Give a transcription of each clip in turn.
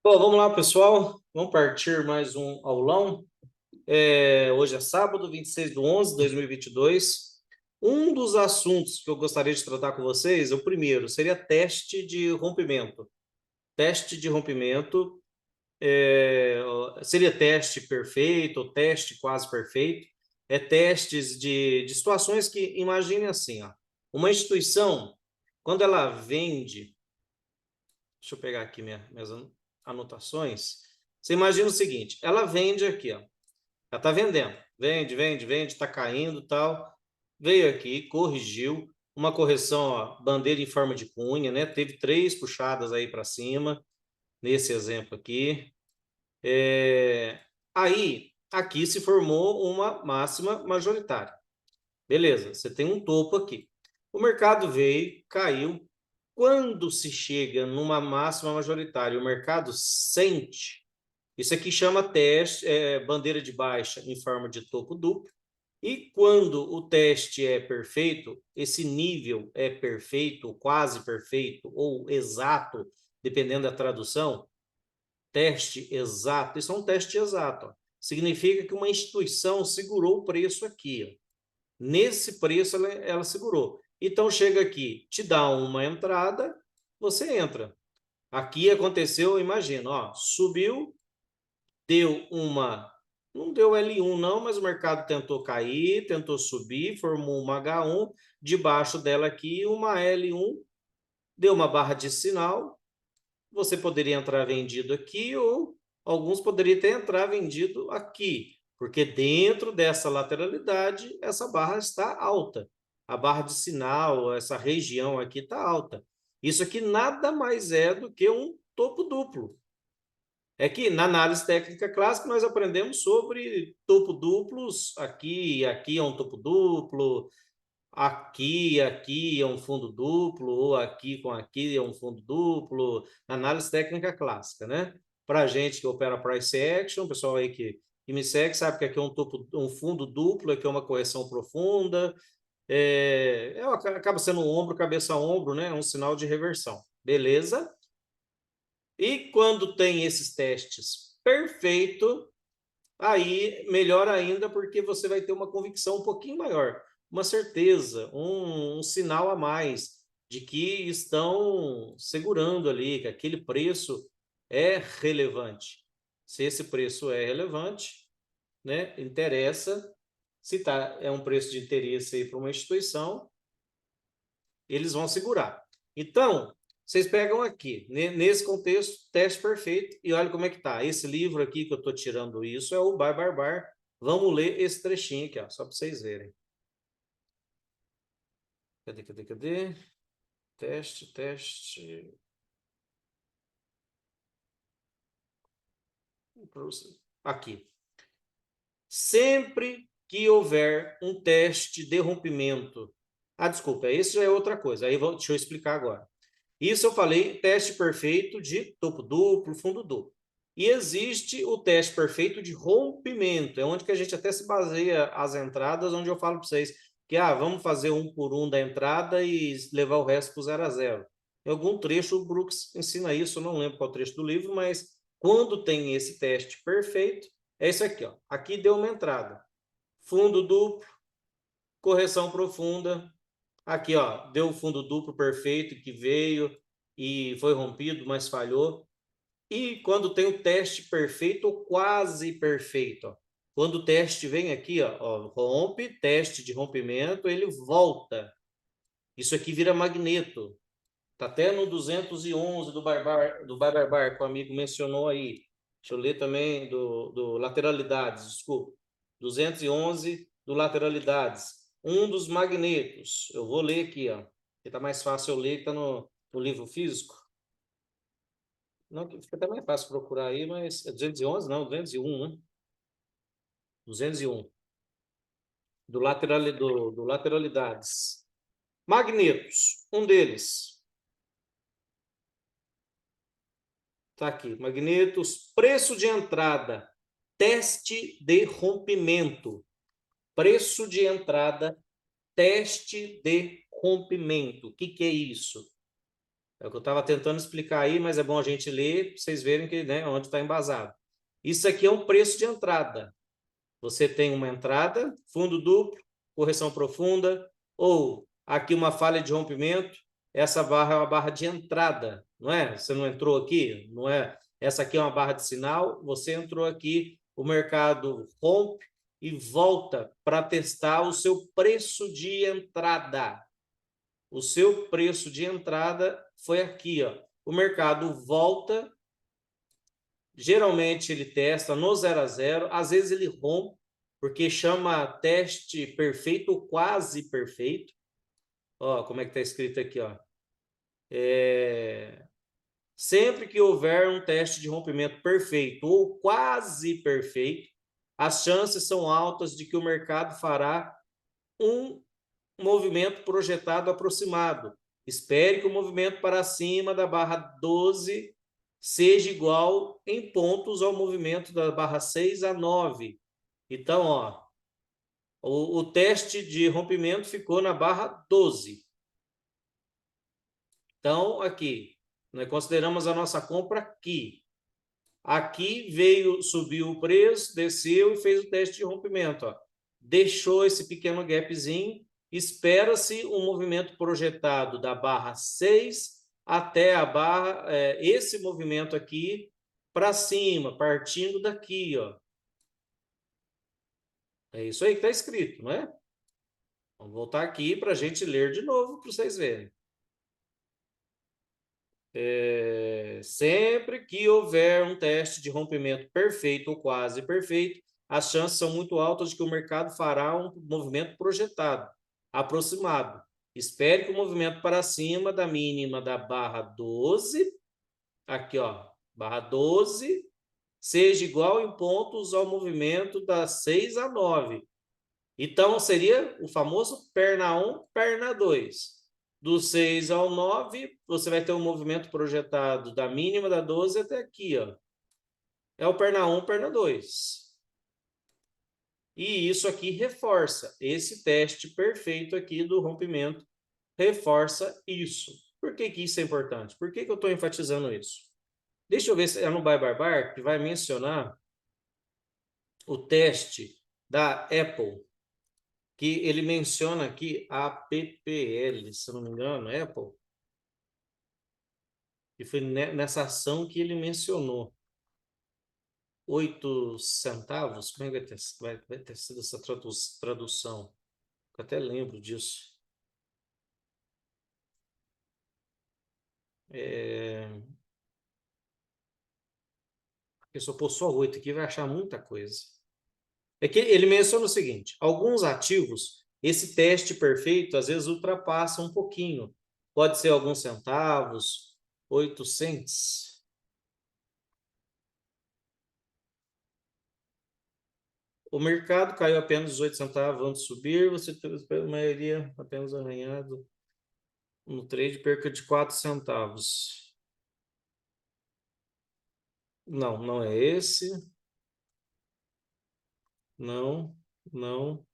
Bom, vamos lá, pessoal. Vamos partir mais um aulão. Hoje é sábado, 26/11/2022. Um dos assuntos que eu gostaria de tratar com vocês, o primeiro, seria teste de rompimento. Teste de rompimento seria teste perfeito ou teste quase perfeito. Testes de situações que, imagine assim, ó, uma instituição, quando ela vende. Deixa eu pegar aqui minhas anotações. Você imagina o seguinte, ela vende aqui, ó. Ela está vendendo. Vende, vende, vende, está caindo e tal. Veio aqui, corrigiu. Uma correção, ó, bandeira em forma de cunha, né? Teve 3 puxadas aí para cima, nesse exemplo aqui. Aí, aqui se formou uma máxima majoritária. Beleza, você tem um topo aqui. O mercado veio, caiu. Quando se chega numa máxima majoritária, o mercado sente, isso aqui chama teste, bandeira de baixa em forma de topo duplo. E quando o teste é perfeito, esse nível é perfeito, quase perfeito ou exato, dependendo da tradução, teste exato, isso é um teste exato. Ó. Significa que uma instituição segurou o preço aqui. Ó. Nesse preço ela segurou. Então chega aqui, te dá uma entrada, você entra. Aqui aconteceu, imagina, ó, subiu, deu uma, não deu L1 não, mas o mercado tentou cair, tentou subir, formou uma H1, debaixo dela aqui uma L1, deu uma barra de sinal, você poderia entrar vendido aqui ou alguns poderiam ter entrar vendido aqui, porque dentro dessa lateralidade, essa barra está alta. A barra de sinal, essa região aqui está alta. Isso aqui nada mais é do que um topo duplo. É que na análise técnica clássica nós aprendemos sobre topo duplos, aqui é um topo duplo, aqui é um fundo duplo, ou aqui é um fundo duplo, análise técnica clássica, né? Para a gente que opera price action, o pessoal aí que me segue sabe que aqui é um fundo duplo, aqui é uma correção profunda, acaba sendo um ombro, cabeça a ombro, né? É um sinal de reversão, beleza? E quando tem esses testes perfeito, aí melhor ainda, porque você vai ter uma convicção um pouquinho maior, uma certeza, um sinal a mais de que estão segurando ali, que aquele preço é relevante. Se esse preço é relevante, né, interessa, se é um preço de interesse aí para uma instituição, eles vão segurar. Então, vocês pegam aqui, nesse contexto, teste perfeito, e olha como é que tá. Esse livro aqui que eu estou tirando isso é o Bar Bar Bar. Vamos ler esse trechinho aqui, ó, só para vocês verem. Cadê? Teste. Aqui. Sempre que houver um teste de rompimento. Ah, desculpa, isso já é outra coisa. Aí deixa eu explicar agora. Isso eu falei teste perfeito de topo duplo, fundo duplo. E existe o teste perfeito de rompimento, é onde que a gente até se baseia as entradas, onde eu falo para vocês que vamos fazer 1 por 1 da entrada e levar o resto para o 0 a 0. Em algum trecho o Brooks ensina isso, eu não lembro qual trecho do livro, mas quando tem esse teste perfeito, é isso aqui. Ó. Aqui deu uma entrada. Fundo duplo, correção profunda, aqui, ó, deu o fundo duplo perfeito que veio e foi rompido, mas falhou. E quando tem o teste perfeito ou quase perfeito, ó, quando o teste vem aqui, ó, rompe, teste de rompimento, ele volta. Isso aqui vira magneto. Tá até no 211 do Barbar, que o amigo mencionou aí. Deixa eu ler também do lateralidades, desculpa. 211 do lateralidades. Um dos magnetos. Eu vou ler aqui, ó. Que tá mais fácil eu ler, que tá no livro físico. Não, fica até mais fácil procurar aí, mas é 211, não, 201, né? 201. Do lateralidades. Magnetos. Um deles. Tá aqui, magnetos, preço de entrada, teste de rompimento. Preço de entrada, teste de rompimento. O que é isso? É o que eu estava tentando explicar aí, mas é bom a gente ler para vocês verem que, né, onde está embasado. Isso aqui é um preço de entrada. Você tem uma entrada, fundo duplo, correção profunda, ou aqui uma falha de rompimento. Essa barra é uma barra de entrada, não é? Você não entrou aqui, não é? Essa aqui é uma barra de sinal, você entrou aqui, o mercado rompe e volta para testar o seu preço de entrada. O seu preço de entrada foi aqui, ó. O mercado volta, geralmente ele testa no 0 a 0, às vezes ele rompe, porque chama teste perfeito ou quase perfeito. Ó, como é que está escrito aqui, ó. Sempre que houver um teste de rompimento perfeito ou quase perfeito, as chances são altas de que o mercado fará um movimento projetado aproximado. Espere que o movimento para cima da barra 12 seja igual em pontos ao movimento da barra 6 a 9. Então, ó, o teste de rompimento ficou na barra 12. Então, aqui, nós consideramos a nossa compra aqui. Aqui veio, subiu o preço, desceu e fez o teste de rompimento. Ó. Deixou esse pequeno gapzinho. Espera-se um movimento projetado da barra 6 até a barra, esse movimento aqui para cima, partindo daqui. Ó. É isso aí que está escrito, não é? Vamos voltar aqui para a gente ler de novo para vocês verem. Sempre que houver um teste de rompimento perfeito ou quase perfeito, as chances são muito altas de que o mercado fará um movimento projetado, aproximado. Espere que o movimento para cima da mínima da barra 12, aqui ó, barra 12, seja igual em pontos ao movimento das 6 a 9. Então, seria o famoso perna 1, perna 2. Do 6 ao 9, você vai ter um movimento projetado da mínima da 12 até aqui, ó. É o perna 1, perna 2. E isso aqui reforça. Esse teste perfeito aqui do rompimento reforça isso. Por que que isso é importante? Por que que eu estou enfatizando isso? Deixa eu ver se é no Buy Barbar que vai mencionar o teste da Apple, que ele menciona aqui a APPL, se não me engano, Apple, e foi nessa ação que ele mencionou. 8 centavos, como é que vai ter sido essa tradução? Eu até lembro disso. Porque se eu pôr só 8 aqui, vai achar muita coisa. É que ele menciona o seguinte: alguns ativos, esse teste perfeito às vezes ultrapassa um pouquinho. Pode ser alguns centavos, 8 cents. O mercado caiu apenas 18 centavos antes de subir, você teve a maioria apenas arranhado no trade, perca de 4 centavos. Não, não é esse. Não, não.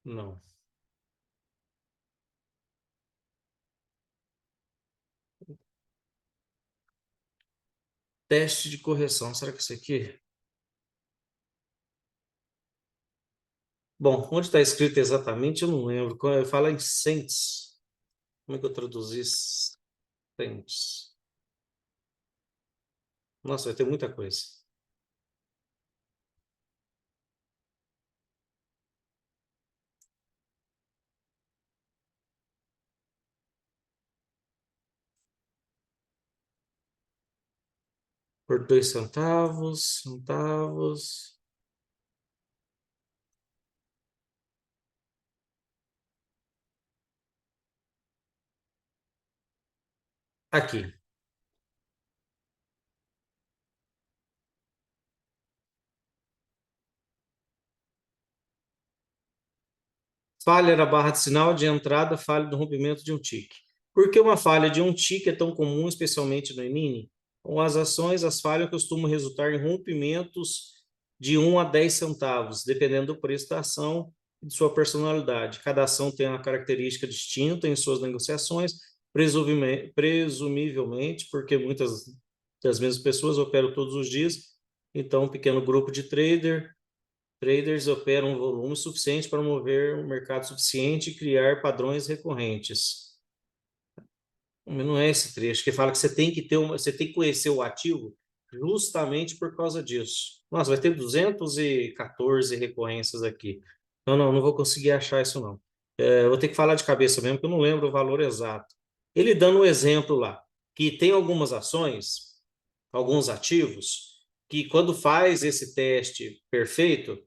Não. Teste de correção. Será que é isso aqui? Bom, onde está escrito exatamente, eu não lembro. Quando fala em cents. Como é que eu traduzi cents? Nossa, vai ter muita coisa. Por 2 centavos, centavos. Aqui. Falha na barra de sinal de entrada, falha do rompimento de um tique. Por que uma falha de um tique é tão comum, especialmente no E-mini? as ações, as falhas costumam resultar em rompimentos de 1 a 10 centavos, dependendo do preço da ação e de sua personalidade. Cada ação tem uma característica distinta em suas negociações, presumivelmente, porque muitas das mesmas pessoas operam todos os dias, então um pequeno grupo de traders operam um volume suficiente para mover um mercado suficiente e criar padrões recorrentes. Não é esse trecho que fala que você tem que você tem que conhecer o ativo justamente por causa disso. Nossa, vai ter 214 recorrências aqui. Não vou conseguir achar isso não. Vou ter que falar de cabeça mesmo, porque eu não lembro o valor exato. Ele dando um exemplo lá, que tem algumas ações, alguns ativos, que quando faz esse teste perfeito,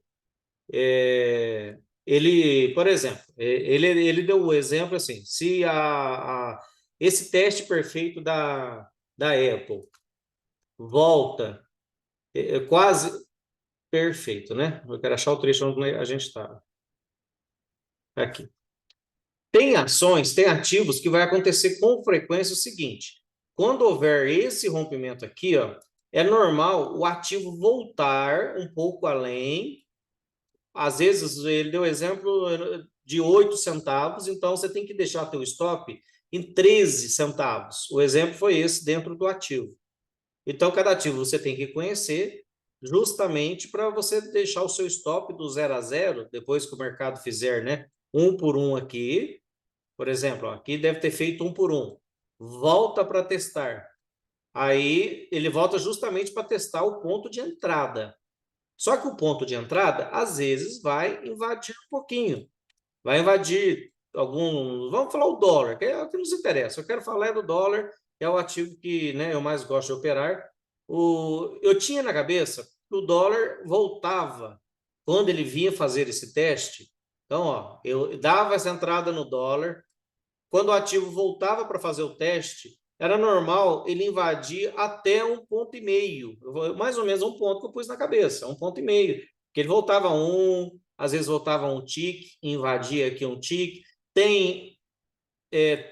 ele, por exemplo, ele deu o exemplo assim, se esse teste perfeito da Apple volta quase perfeito, né? Eu quero achar o trecho onde a gente estava. Aqui. Tem ações, tem ativos que vai acontecer com frequência o seguinte, quando houver esse rompimento aqui, ó, é normal o ativo voltar um pouco além. Às vezes, ele deu exemplo de 8 centavos, então você tem que deixar teu stop em 13 centavos. O exemplo foi esse dentro do ativo. Então, cada ativo você tem que conhecer justamente para você deixar o seu stop do 0 a 0, depois que o mercado fizer, né, um por um aqui. Por exemplo, ó, aqui deve ter feito um por um. Volta para testar. Aí, ele volta justamente para testar o ponto de entrada. Só que o ponto de entrada, às vezes, vai invadir um pouquinho. Vai invadir algum... Vamos falar o dólar, que é o que nos interessa. Eu quero falar do dólar, que é o ativo que, né, eu mais gosto de operar. Eu tinha na cabeça que o dólar voltava quando ele vinha fazer esse teste. Então, ó, eu dava essa entrada no dólar. Quando o ativo voltava para fazer o teste, era normal ele invadir até 1,5 ponto. Mais ou menos um ponto que eu pus na cabeça, 1,5 ponto. Que ele voltava às vezes voltava um tique, invadia aqui um tique. Tem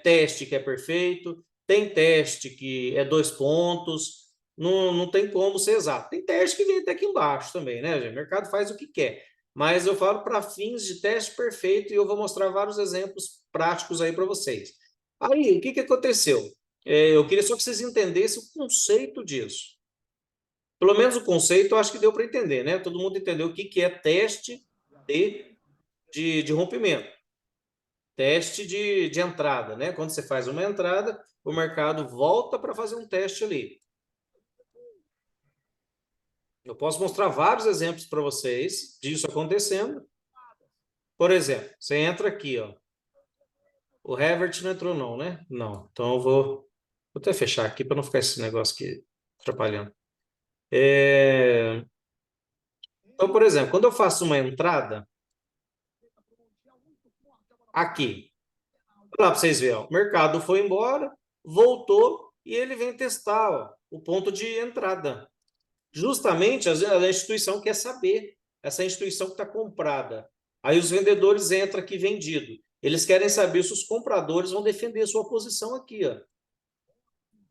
teste que é perfeito, tem teste que é 2 pontos, não tem como ser exato. Tem teste que vem até aqui embaixo também, né, gente? O mercado faz o que quer. Mas eu falo para fins de teste perfeito e eu vou mostrar vários exemplos práticos aí para vocês. Aí, o que aconteceu? Eu queria só que vocês entendessem o conceito disso. Pelo menos o conceito eu acho que deu para entender, né? Todo mundo entendeu o que é teste de rompimento. Teste de entrada, né? Quando você faz uma entrada, o mercado volta para fazer um teste ali. Eu posso mostrar vários exemplos para vocês disso acontecendo. Por exemplo, você entra aqui, ó. O Herbert não entrou não, né? Não. Então eu vou até fechar aqui para não ficar esse negócio aqui atrapalhando. Então, por exemplo, quando eu faço uma entrada aqui, vou lá para vocês verem, ó, o mercado foi embora, voltou e ele vem testar, ó, o ponto de entrada. Justamente a instituição quer saber, essa instituição que está comprada. Aí os vendedores entram aqui vendido. Eles querem saber se os compradores vão defender sua posição aqui. Ó.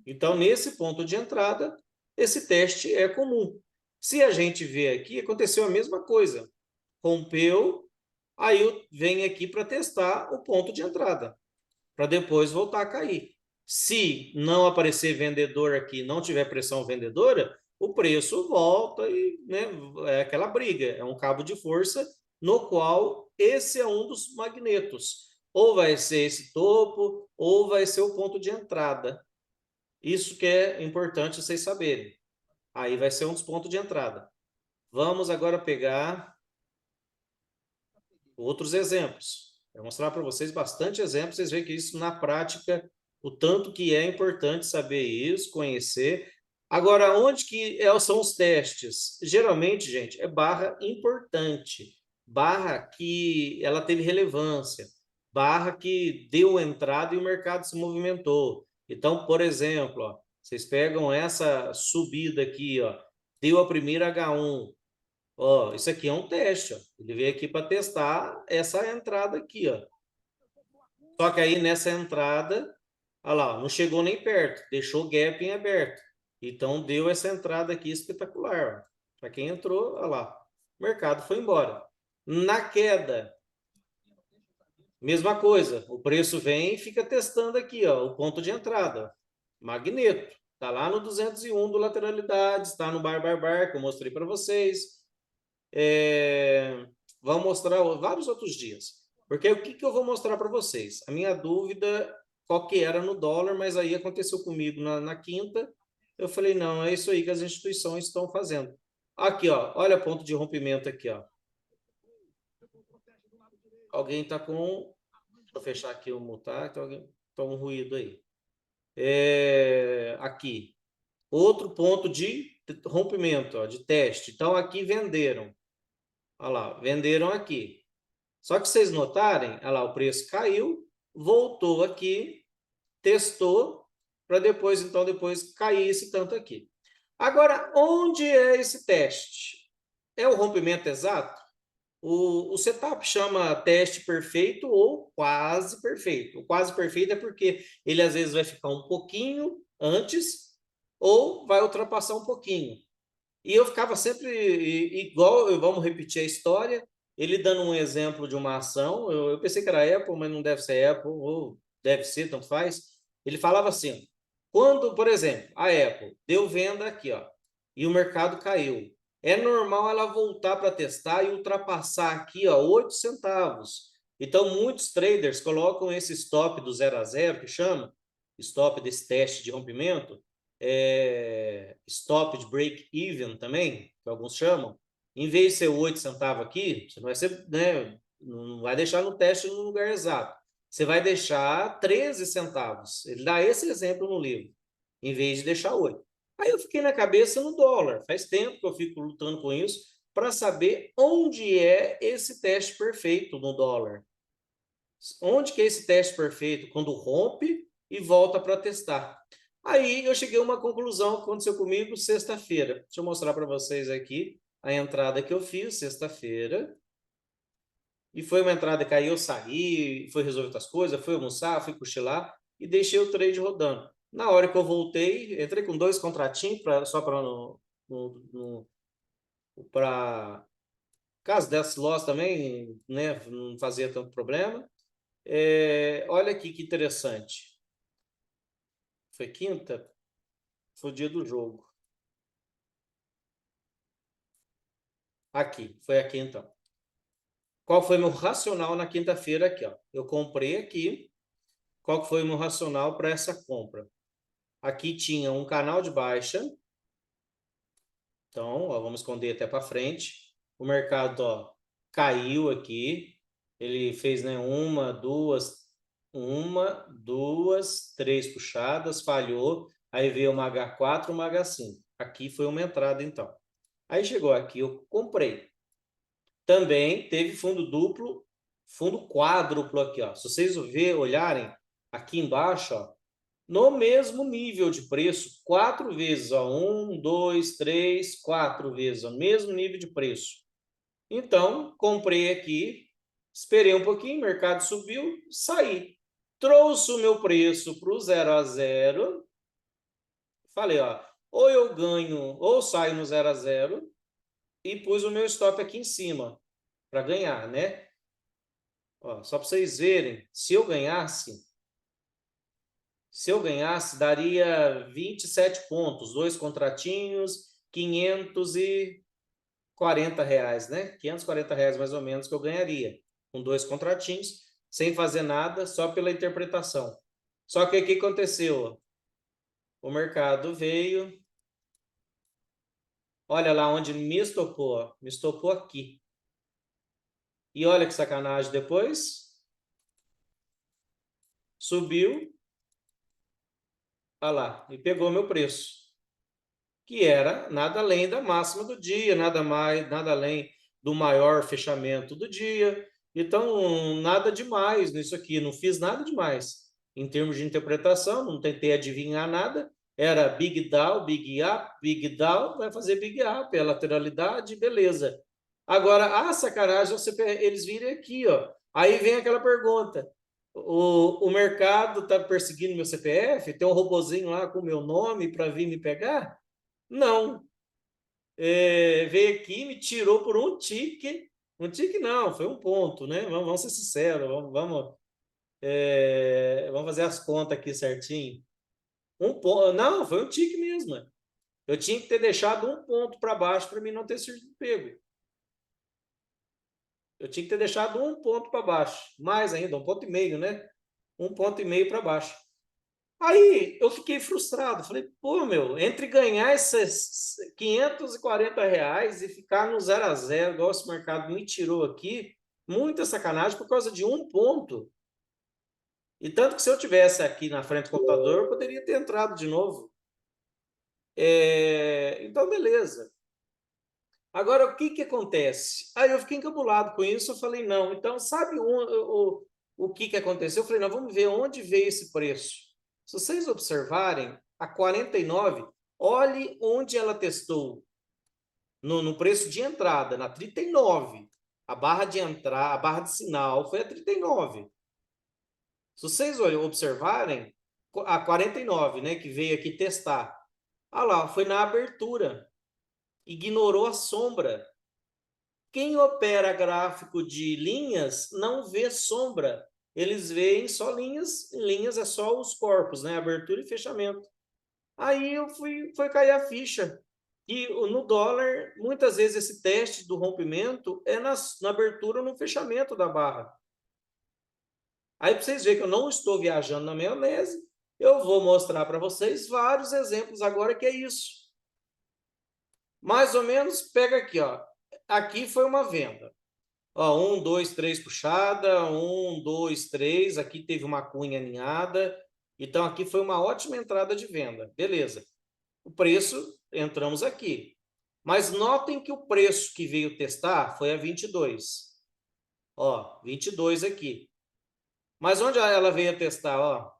Então, nesse ponto de entrada, esse teste é comum. Se a gente vê aqui, aconteceu a mesma coisa. Rompeu, aí vem aqui para testar o ponto de entrada, para depois voltar a cair. Se não aparecer vendedor aqui, não tiver pressão vendedora, o preço volta e, né, é aquela briga, é um cabo de força no qual esse é um dos magnetos. Ou vai ser esse topo, ou vai ser o ponto de entrada. Isso que é importante vocês saberem. Aí vai ser um dos pontos de entrada. Vamos agora pegar outros exemplos. Vou mostrar para vocês bastante exemplos, vocês veem que isso na prática, o tanto que é importante saber isso, conhecer. Agora, onde que são os testes? Geralmente, gente, é barra importante, barra que ela teve relevância, barra que deu entrada e o mercado se movimentou. Então, por exemplo, ó, vocês pegam essa subida aqui, ó, deu a primeira H1, ó, isso aqui é um teste, ó. Ele veio aqui para testar essa entrada aqui, ó. Só que aí nessa entrada, olha lá, não chegou nem perto, deixou o gap em aberto. Então, deu essa entrada aqui espetacular. Para quem entrou, olha lá, o mercado foi embora. Na queda, mesma coisa, o preço vem e fica testando aqui, ó, o ponto de entrada. Magneto, está lá no 201 do lateralidade, está no bar, que eu mostrei para vocês. Vamos mostrar vários outros dias. Porque o que eu vou mostrar para vocês? A minha dúvida, qual que era no dólar, mas aí aconteceu comigo na quinta. Eu falei, não, é isso aí que as instituições estão fazendo. Aqui, ó, olha ponto de rompimento aqui, ó. Alguém está com... Deixa eu fechar aqui o mutar, tá um ruído aí. Aqui. Outro ponto de rompimento, ó, de teste. Então, aqui venderam. Olha lá, venderam aqui. Só que vocês notarem, olha lá, o preço caiu, voltou aqui, testou, para depois, então, depois cair esse tanto aqui. Agora, onde é esse teste? É o rompimento exato? O setup chama teste perfeito ou quase perfeito. O quase perfeito é porque ele às vezes vai ficar um pouquinho antes ou vai ultrapassar um pouquinho. E eu ficava sempre igual, vamos repetir a história, ele dando um exemplo de uma ação, eu pensei que era Apple, mas não deve ser Apple, ou deve ser, tanto faz. Ele falava assim, quando, por exemplo, a Apple deu venda aqui, ó, e o mercado caiu, é normal ela voltar para testar e ultrapassar aqui, ó, 8 centavos. Então, muitos traders colocam esse stop do 0 a 0, que chama, stop desse teste de rompimento, stop de break-even também, que alguns chamam, em vez de ser 8 centavos aqui, você não vai ser, né, não vai deixar no teste no lugar exato. Você vai deixar 13 centavos. Ele dá esse exemplo no livro, em vez de deixar 8. Aí eu fiquei na cabeça no dólar. Faz tempo que eu fico lutando com isso para saber onde é esse teste perfeito no dólar. Onde que é esse teste perfeito? Quando rompe e volta para testar. Aí eu cheguei a uma conclusão que aconteceu comigo sexta-feira. Deixa eu mostrar para vocês aqui a entrada que eu fiz sexta-feira. E foi uma entrada que aí eu saí, fui resolver outras coisas, fui almoçar, fui cochilar e deixei o trade rodando. Na hora que eu voltei, entrei com 2 contratinhos só para caso desse loss também, né, não fazia tanto problema. Olha aqui que interessante. Foi quinta? Foi o dia do jogo. Aqui, foi aqui então. Qual foi meu racional na quinta-feira aqui, ó? Eu comprei aqui. Qual foi o meu racional para essa compra? Aqui tinha um canal de baixa. Então, ó, vamos esconder até para frente. O mercado, ó, caiu aqui. Ele fez, né, uma, duas, três puxadas, falhou. Aí veio uma H4, uma H5. Aqui foi uma entrada, então. Aí chegou aqui, eu comprei. Também teve fundo duplo, fundo quádruplo aqui, ó. Se vocês olharem aqui embaixo, ó, no mesmo nível de preço, 4 vezes, ó, 1, 2, 3, 4 vezes, ó, mesmo nível de preço. Então, comprei aqui, esperei um pouquinho, o mercado subiu, saí. Trouxe o meu preço para o 0 a 0. Falei, ó, ou eu ganho, ou saio no 0 a 0 e pus o meu stop aqui em cima para ganhar, né? Ó, só para vocês verem, se eu ganhasse, daria 27 pontos, 2 contratinhos, R$ 540, né? R$ 540 mais ou menos que eu ganharia, com 2 contratinhos, sem fazer nada, só pela interpretação. Só que o que aconteceu? O mercado veio, olha lá onde me estopou aqui. E olha que sacanagem depois. Subiu, olha lá, e pegou meu preço, que era nada além da máxima do dia, nada mais, nada além do maior fechamento do dia. Então, nada demais nisso aqui, não fiz nada demais. Em termos de interpretação, não tentei adivinhar nada. Era Big Down, Big Down, vai fazer Big Up, é lateralidade, beleza. Agora, a sacanagem, eles virem aqui, ó. Aí vem aquela pergunta, O mercado está perseguindo meu CPF? Tem um robozinho lá com o meu nome para vir me pegar? Não. Veio aqui, me tirou por um tique. Um tique não, foi um ponto, né? Vamos ser sinceros, vamos fazer as contas aqui certinho. Um ponto, não, foi um tique mesmo. Eu tinha que ter deixado um ponto para baixo para mim não ter sido pego. Eu tinha que ter deixado um ponto para baixo. Mais ainda, 1,5 ponto, né? 1,5 ponto para baixo. Aí eu fiquei frustrado. Falei, pô, meu, entre ganhar esses R$ 540 e ficar no 0 a 0, igual esse mercado me tirou aqui, muita sacanagem por causa de um ponto. E tanto que se eu tivesse aqui na frente do computador, eu poderia ter entrado de novo. Então, beleza. Agora, o que acontece? Aí eu fiquei encabulado com isso, eu falei, não. Então, sabe o que aconteceu? Eu falei, não, vamos ver onde veio esse preço. Se vocês observarem, a 49, olhe onde ela testou. No preço de entrada, na 39. A barra de entrada, a barra de sinal foi a 39. Se vocês observarem, a 49, né, que veio aqui testar. Ah lá, foi na abertura. Ignorou a sombra. Quem opera gráfico de linhas não vê sombra. Eles veem só linhas, linhas é só os corpos, né? Abertura e fechamento. Aí foi cair a ficha. E no dólar, muitas vezes esse teste do rompimento é na abertura ou no fechamento da barra. Aí para vocês verem que eu não estou viajando na maionese, eu vou mostrar para vocês vários exemplos agora que é isso. Mais ou menos, pega aqui, ó. Aqui foi uma venda. Ó, 1, 2, 3 puxada, 1, 2, 3. Aqui teve uma cunha aninhada. Então, aqui foi uma ótima entrada de venda. Beleza. O preço, entramos aqui. Mas notem que o preço que veio testar foi a 22. Ó, 22 aqui. Mas onde ela veio testar? Ó,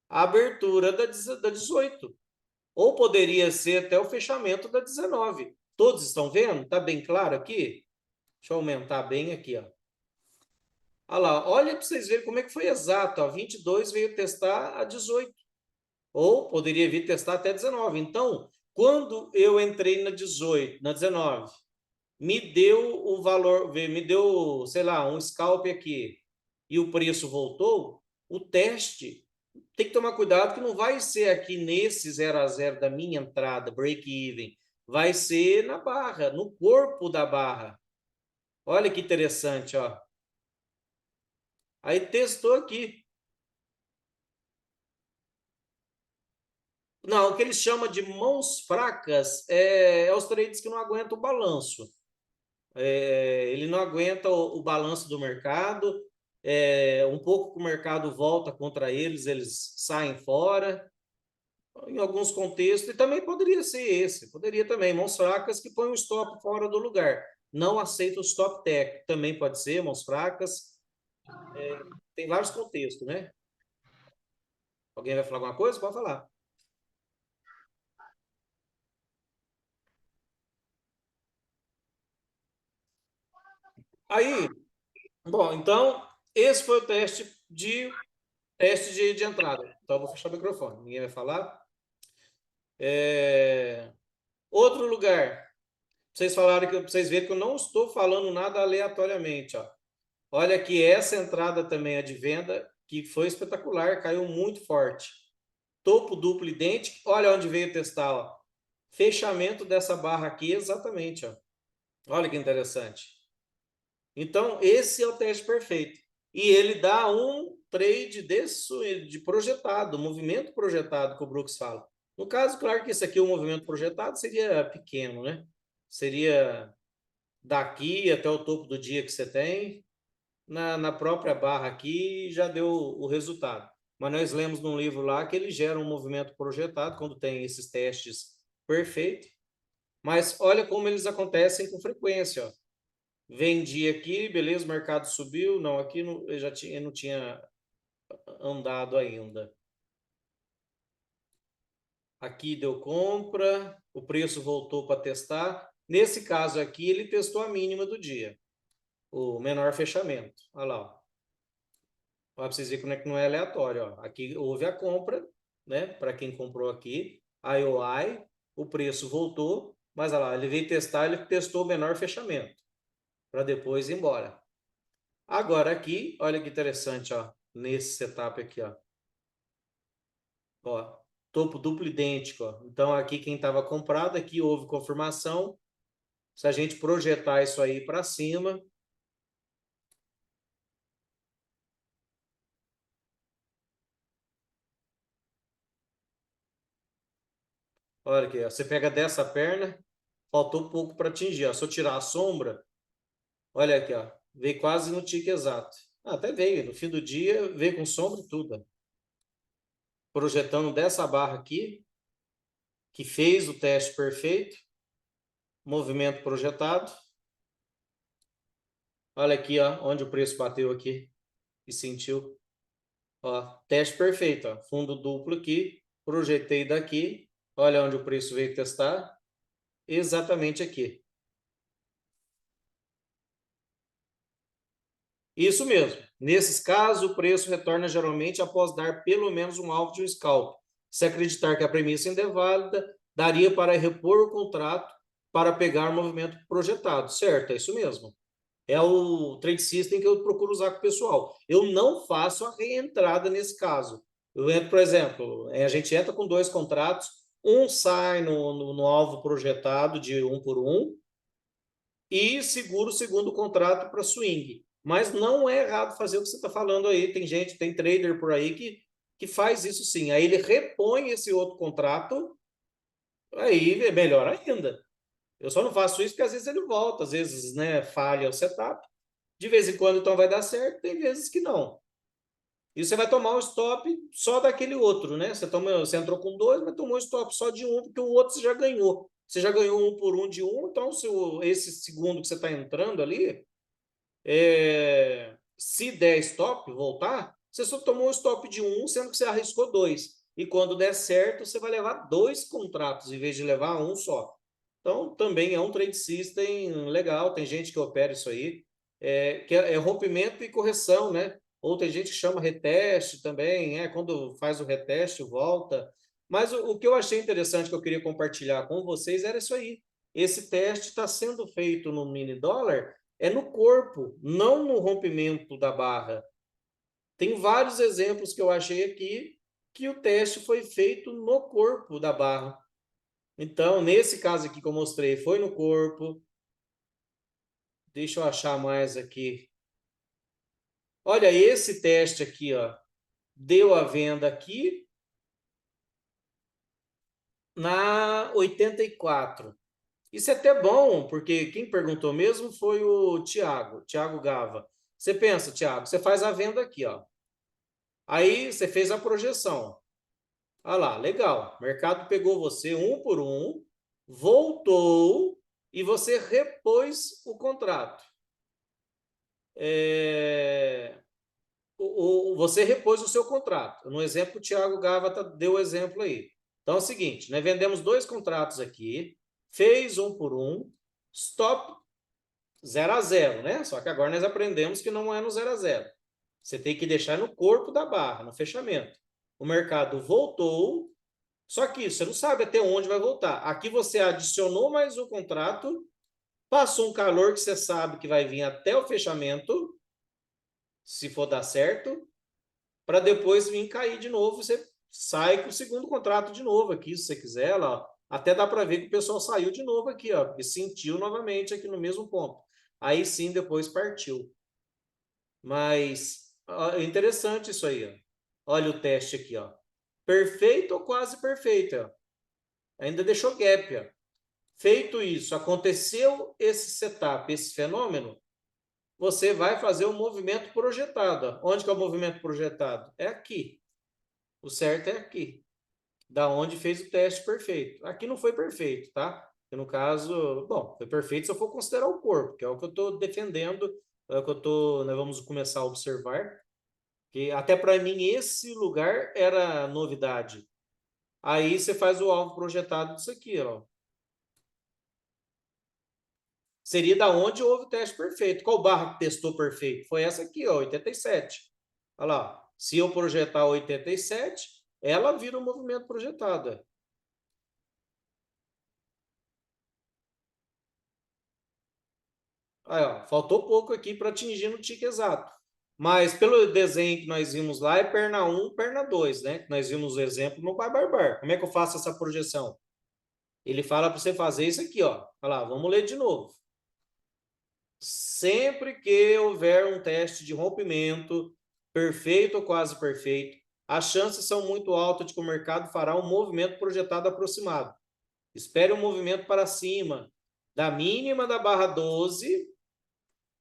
a abertura da 18. Ou poderia ser até o fechamento da 19. Todos estão vendo? Está bem claro aqui? Deixa eu aumentar bem aqui, ó. Olha lá, olha para vocês verem como é que foi exato. Ó, 22 veio testar a 18. Ou poderia vir testar até 19. Então, quando eu entrei na 18, na 19, me deu o valor, me deu, sei lá, um scalp aqui, e o preço voltou, o teste tem que tomar cuidado que não vai ser aqui nesse 0 a 0 da minha entrada, break-even. Vai ser na barra, no corpo da barra. Olha que interessante, ó. Aí testou aqui. Não, o que eles chamam de mãos fracas é os trades que não aguentam o balanço. Ele não aguenta o balanço do mercado. Um pouco que o mercado volta contra eles, eles saem fora. Em alguns contextos, e também poderia ser esse, poderia também, mãos fracas que põem o stop fora do lugar. Não aceita o stop tech, também pode ser, mãos fracas. Tem vários contextos, né? Alguém vai falar alguma coisa? Pode falar. Aí, bom, então, esse foi o teste de entrada. Então, eu vou fechar o microfone, ninguém vai falar. Outro lugar, vocês falaram que vocês verem que eu não estou falando nada aleatoriamente, ó. Olha aqui, essa entrada também é de venda, que foi espetacular, caiu muito forte. Topo duplo idêntico, olha onde veio testar, ó. Fechamento dessa barra aqui, exatamente, ó. Olha que interessante. Então, esse é o teste perfeito. E ele dá um trade de projetado, movimento projetado que o Brooks fala. No caso, claro que esse aqui, o movimento projetado, seria pequeno, né? Seria daqui até o topo do dia que você tem, na própria barra aqui, já deu o resultado. Mas nós lemos num livro lá que ele gera um movimento projetado quando tem esses testes perfeitos. Mas olha como eles acontecem com frequência, ó. Vendi aqui, beleza, o mercado subiu. Não, aqui não, eu não tinha andado ainda. Aqui deu compra, o preço voltou para testar. Nesse caso aqui, ele testou a mínima do dia. o menor fechamento. Olha lá, ó. Para vocês verem como é que não é aleatório. Ó. Aqui houve a compra, né? Para quem comprou aqui, IOI, o preço voltou, mas olha lá, ele veio testar, ele testou o menor fechamento, para depois ir embora. Agora aqui, olha que interessante, ó, nesse setup aqui, ó, topo duplo idêntico, ó. Então aqui quem estava comprado, aqui houve confirmação. Se a gente projetar isso aí para cima, olha aqui, ó, você pega dessa perna, faltou pouco para atingir, ó. Se eu tirar a sombra, olha aqui, ó, veio quase no tique exato. Até veio, no fim do dia veio com sombra e tudo, ó. Projetando dessa barra aqui, que fez o teste perfeito, movimento projetado. Olha aqui, ó, onde o preço bateu aqui e sentiu. Ó, teste perfeito, ó, fundo duplo aqui, projetei daqui, olha onde o preço veio testar, exatamente aqui. Isso mesmo. Nesses casos, o preço retorna geralmente após dar pelo menos um alvo de um scalp. Se acreditar que a premissa ainda é válida, daria para repor o contrato para pegar o movimento projetado. Certo, é isso mesmo. É o trade system que eu procuro usar com o pessoal. Eu não faço a reentrada nesse caso. Eu entro, por exemplo, a gente entra com 2 contratos, um sai no alvo projetado de 1 por 1 e segura o segundo contrato para swing. Mas não é errado fazer o que você está falando aí. Tem gente, tem trader por aí que faz isso sim. Aí ele repõe esse outro contrato, aí é melhor ainda. Eu só não faço isso porque às vezes ele volta, às vezes, né, falha o setup. De vez em quando, então, vai dar certo, tem vezes que não. E você vai tomar o stop só daquele outro, né? Você entrou com 2, mas tomou o stop só de um, porque o outro você já ganhou. Você já ganhou 1 por 1 de um, então esse segundo que você está entrando ali, se der stop, voltar, você só tomou um stop de um, sendo que você arriscou 2. E quando der certo, você vai levar 2 contratos, em vez de levar um só. Então, também é um trade system legal, tem gente que opera isso aí, que é rompimento e correção, né? Ou tem gente que chama reteste também, quando faz o reteste, volta. Mas o que eu achei interessante que eu queria compartilhar com vocês era isso aí. Esse teste está sendo feito no mini dólar, é no corpo, não no rompimento da barra. Tem vários exemplos que eu achei aqui que o teste foi feito no corpo da barra. Então, nesse caso aqui que eu mostrei, foi no corpo. Deixa eu achar mais aqui. Olha, esse teste aqui, ó, deu a venda aqui na 84. Isso é até bom, porque quem perguntou mesmo foi o Thiago Gava. Você pensa, Thiago, você faz a venda aqui, ó. Aí você fez a projeção. Olha lá, legal. O mercado pegou você 1 por 1, voltou e você repôs o contrato. Você repôs o seu contrato. No exemplo, o Thiago Gava deu o exemplo aí. Então é o seguinte, nós vendemos 2 contratos aqui, fez 1 por 1, stop 0 a 0, né? Só que agora nós aprendemos que não é no 0 a 0. Você tem que deixar no corpo da barra, no fechamento. O mercado voltou, só que você não sabe até onde vai voltar. Aqui você adicionou mais um contrato, passou um calor que você sabe que vai vir até o fechamento, se for dar certo, para depois vir cair de novo. Você sai com o segundo contrato de novo aqui, se você quiser. Lá, ó. Até dá para ver que o pessoal saiu de novo aqui, ó, e sentiu novamente aqui no mesmo ponto. Aí sim, depois partiu. Mas é interessante isso aí. Ó. Olha o teste aqui, ó. Perfeito ou quase perfeito. Ó. Ainda deixou gap. Ó. Feito isso, aconteceu esse setup, esse fenômeno, você vai fazer o movimento projetado. Ó. Onde que é o movimento projetado? É aqui. O certo é aqui, da onde fez o teste perfeito. Aqui não foi perfeito, tá? E no caso, bom, foi perfeito se eu for considerar o corpo, que é o que eu estou defendendo, é o que nós vamos começar a observar, que até para mim esse lugar era novidade. Aí você faz o alvo projetado disso aqui, ó. seria da onde houve o teste perfeito. Qual barra que testou perfeito? Foi essa aqui, ó, 87. Olha lá, se eu projetar 87, ela vira o movimento projetado. Aí, ó, faltou pouco aqui para atingir no tique exato. Mas pelo desenho que nós vimos lá, é perna 1, perna 2, né? Nós vimos o exemplo no Bar Barbar. Como é que eu faço essa projeção? Ele fala para você fazer isso aqui, ó. Olha lá, vamos ler de novo. Sempre que houver um teste de rompimento, perfeito ou quase perfeito, as chances são muito altas de que o mercado fará um movimento projetado aproximado. Espere um movimento para cima da mínima da barra 12,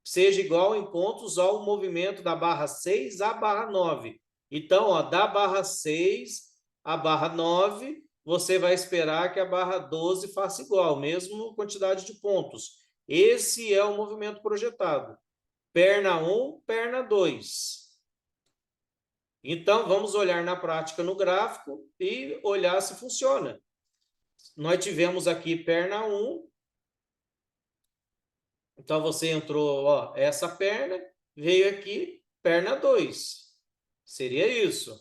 seja igual em pontos ao movimento da barra 6 à barra 9. Então, ó, da barra 6 à barra 9, você vai esperar que a barra 12 faça igual, mesmo quantidade de pontos. Esse é o movimento projetado. Perna 1, perna 2. Então, vamos olhar na prática no gráfico e olhar se funciona. Nós tivemos aqui perna 1. Então, você entrou, ó, essa perna, veio aqui, perna 2. Seria isso.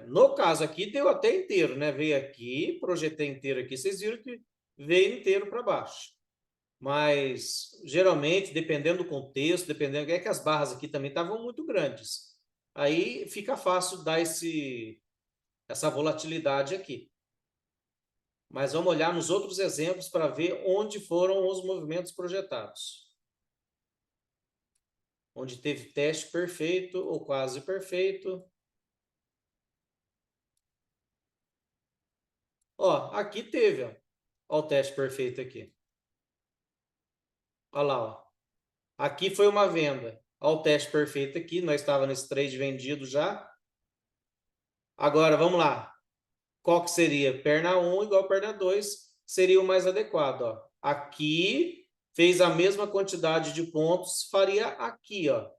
No caso aqui, deu até inteiro, né? Veio aqui, projetei inteiro aqui. Vocês viram que veio inteiro para baixo. Mas, geralmente, dependendo do contexto, dependendo... É que as barras aqui também estavam muito grandes. Aí fica fácil dar essa volatilidade aqui. Mas vamos olhar nos outros exemplos para ver onde foram os movimentos projetados. Onde teve teste perfeito ou quase perfeito. Ó, aqui teve, ó. Ó o teste perfeito aqui. Olha lá, ó. Aqui foi uma venda. Olha o teste perfeito aqui. Nós estávamos nesse trade vendido já. Agora, vamos lá. Qual que seria? Perna 1 igual perna 2 seria o mais adequado. Ó. Aqui fez a mesma quantidade de pontos, faria aqui, ó.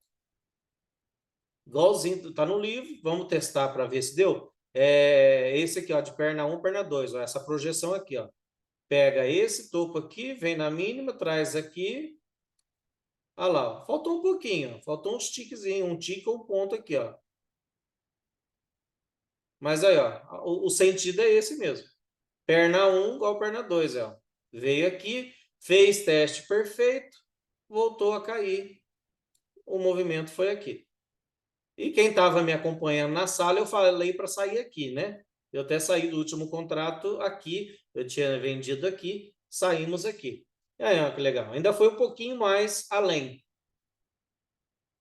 Igualzinho, tá no livro. Vamos testar para ver se deu. Esse aqui, ó, de perna 1, perna 2. Ó, essa projeção aqui, ó. Pega esse topo aqui, vem na mínima, traz aqui. Olha lá, ó. Faltou um pouquinho, ó. Faltou uns tiquezinhos, um tique ou um ponto aqui, ó. Mas aí, ó, o sentido é esse mesmo. Perna 1 igual perna 2, ó. Veio aqui, fez teste perfeito, voltou a cair. O movimento foi aqui. E quem estava me acompanhando na sala, eu falei para sair aqui, né? Eu até saí do último contrato aqui, eu tinha vendido aqui, saímos aqui. E aí, ó, que legal. Ainda foi um pouquinho mais além.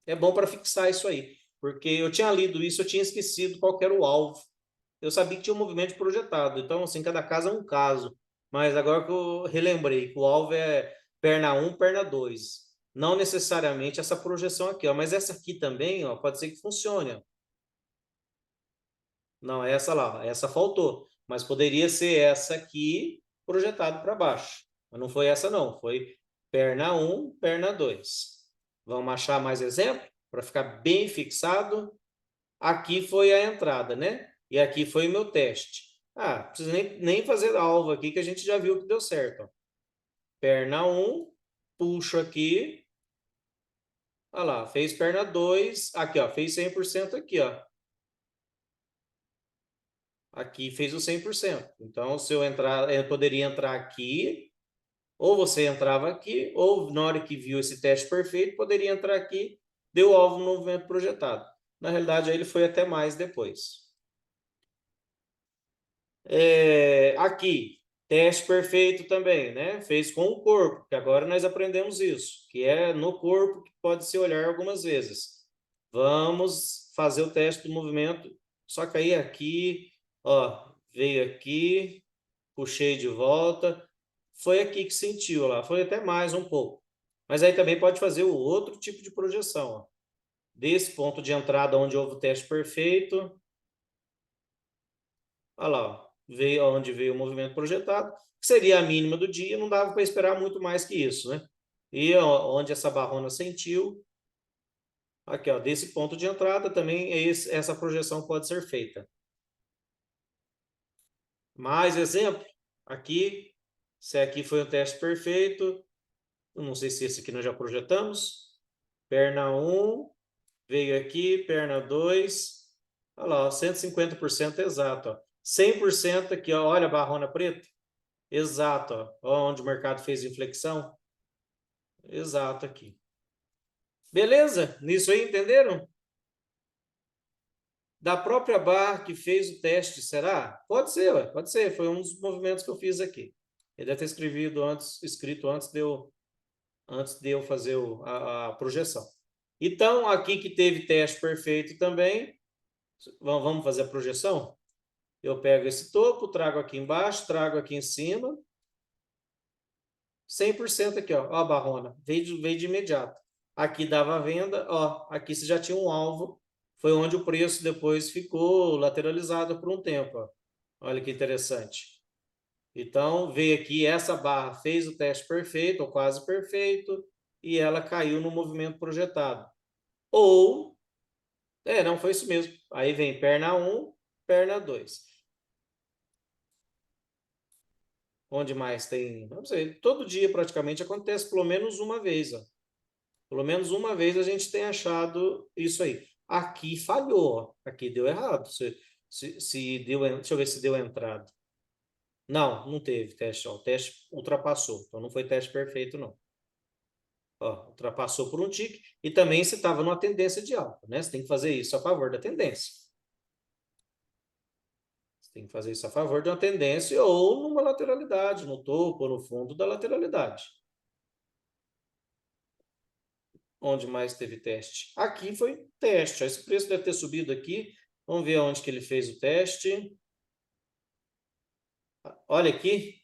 É bom para fixar isso aí, porque eu tinha lido isso, eu tinha esquecido qual era o alvo. Eu sabia que tinha um movimento projetado, então, assim, cada caso é um caso. Mas agora que eu relembrei que o alvo é perna 1, perna 2. Não necessariamente essa projeção aqui, ó, mas essa aqui também, ó, pode ser que funcione. Ó. Não, essa lá, essa faltou. Mas poderia ser essa aqui projetado para baixo. Mas não foi essa, não. Foi perna 1, perna 2. Vamos achar mais exemplo? Para ficar bem fixado. Aqui foi a entrada, né? E aqui foi o meu teste. Ah, não precisa nem fazer alvo aqui, que a gente já viu que deu certo. Ó. Perna 1, puxo aqui. Olha lá, fez perna 2. Aqui, ó, fez 100% aqui, ó. Aqui fez o 100%. Então, se eu entrar, eu poderia entrar aqui, ou você entrava aqui, ou na hora que viu esse teste perfeito, poderia entrar aqui, deu alvo no movimento projetado. Na realidade, aí ele foi até mais depois. Aqui, teste perfeito também, né? Fez com o corpo, que agora nós aprendemos isso, que é no corpo que pode se olhar algumas vezes. Vamos fazer o teste do movimento, só que aí aqui, ó, veio aqui, puxei de volta, foi aqui que sentiu lá, foi até mais um pouco. Mas aí também pode fazer o outro tipo de projeção, ó. Desse ponto de entrada onde houve o teste perfeito, olha lá, ó, veio onde veio o movimento projetado, que seria a mínima do dia, não dava para esperar muito mais que isso, né? E ó, onde essa barrona sentiu, aqui, ó, desse ponto de entrada também essa projeção pode ser feita. Mais exemplo, aqui, se aqui foi um teste perfeito, Eu não sei se esse aqui nós já projetamos. Perna 1, veio aqui, perna 2. Olha lá, ó, 150% exato. Ó. 100% aqui, ó, olha a barrona preta. Exato, ó. Ó, onde o mercado fez inflexão. Exato aqui. Beleza? Nisso aí, entenderam? Da própria barra que fez o teste, será? Pode ser, ué, pode ser. Foi um dos movimentos que eu fiz aqui. Ele deve ter escrito antes de eu fazer a projeção. Então, aqui que teve teste perfeito também, vamos fazer a projeção? Eu pego esse topo, trago aqui embaixo, trago aqui em cima, 100% aqui, ó, ó a barrona, veio de imediato. Aqui dava a venda, ó, aqui você já tinha um alvo, foi onde o preço depois ficou lateralizado por um tempo, ó. Olha que interessante. Então, veio aqui, essa barra fez o teste perfeito, ou quase perfeito, e ela caiu no movimento projetado. Ou, não, foi isso mesmo. Aí vem perna 1, perna 2. Onde mais tem? Não sei, todo dia praticamente acontece pelo menos uma vez, ó. Pelo menos uma vez a gente tem achado isso aí. Aqui falhou, ó. Aqui deu errado. Se deu, deixa eu ver se deu entrada. Não, não teve teste. Ó. O teste ultrapassou. Então não foi teste perfeito, não. Ó, ultrapassou por um tique. E também você estava numa tendência de alta, né? Você tem que fazer isso a favor da tendência. Você tem que fazer isso a favor de uma tendência ou numa lateralidade, no topo ou no fundo da lateralidade. Onde mais teve teste? Aqui foi teste. Esse preço deve ter subido aqui. Vamos ver onde que ele fez o teste. Olha aqui.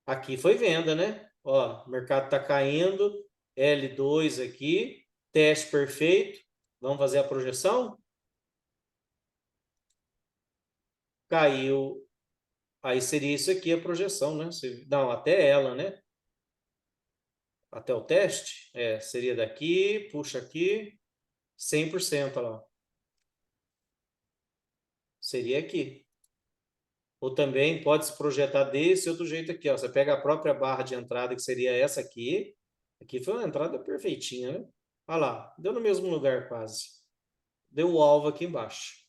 Aqui foi venda, né? Ó, o mercado está caindo. L2 aqui. Teste perfeito. Vamos fazer a projeção? Caiu. Aí seria isso aqui a projeção, né? Não, até ela, né? Até o teste. Seria daqui, puxa aqui. 100%, olha lá. Seria aqui. Ou também pode se projetar desse outro jeito aqui, ó. Você pega a própria barra de entrada, que seria essa aqui. Aqui foi uma entrada perfeitinha, né? Olha lá, deu no mesmo lugar quase. Deu o alvo aqui embaixo.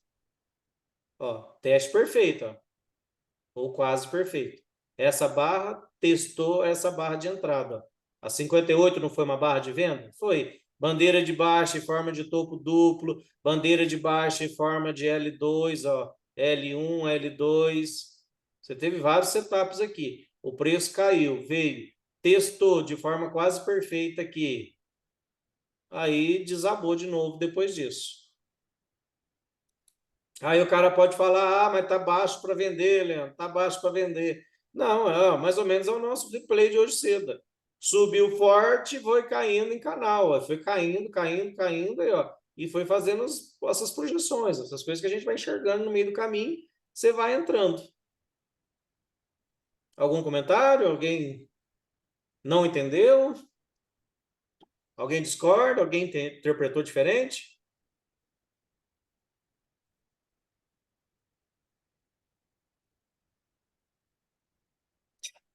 Ó, teste perfeito, ó. Ou quase perfeito. Essa barra testou essa barra de entrada, ó. A 58 não foi uma barra de venda? Foi. Bandeira de baixa em forma de topo duplo, bandeira de baixa em forma de L2, ó. L1, L2. Você teve vários setups aqui. O preço caiu, veio, testou de forma quase perfeita aqui. Aí desabou de novo depois disso. Aí o cara pode falar, mas tá baixo para vender, Leandro, tá baixo para vender. Não, mais ou menos é o nosso replay de hoje cedo. Subiu forte, foi caindo em canal, ó. Foi caindo, caindo, caindo, e foi fazendo essas projeções, essas coisas que a gente vai enxergando no meio do caminho, você vai entrando. Algum comentário? Alguém não entendeu? Alguém discorda? Alguém interpretou diferente?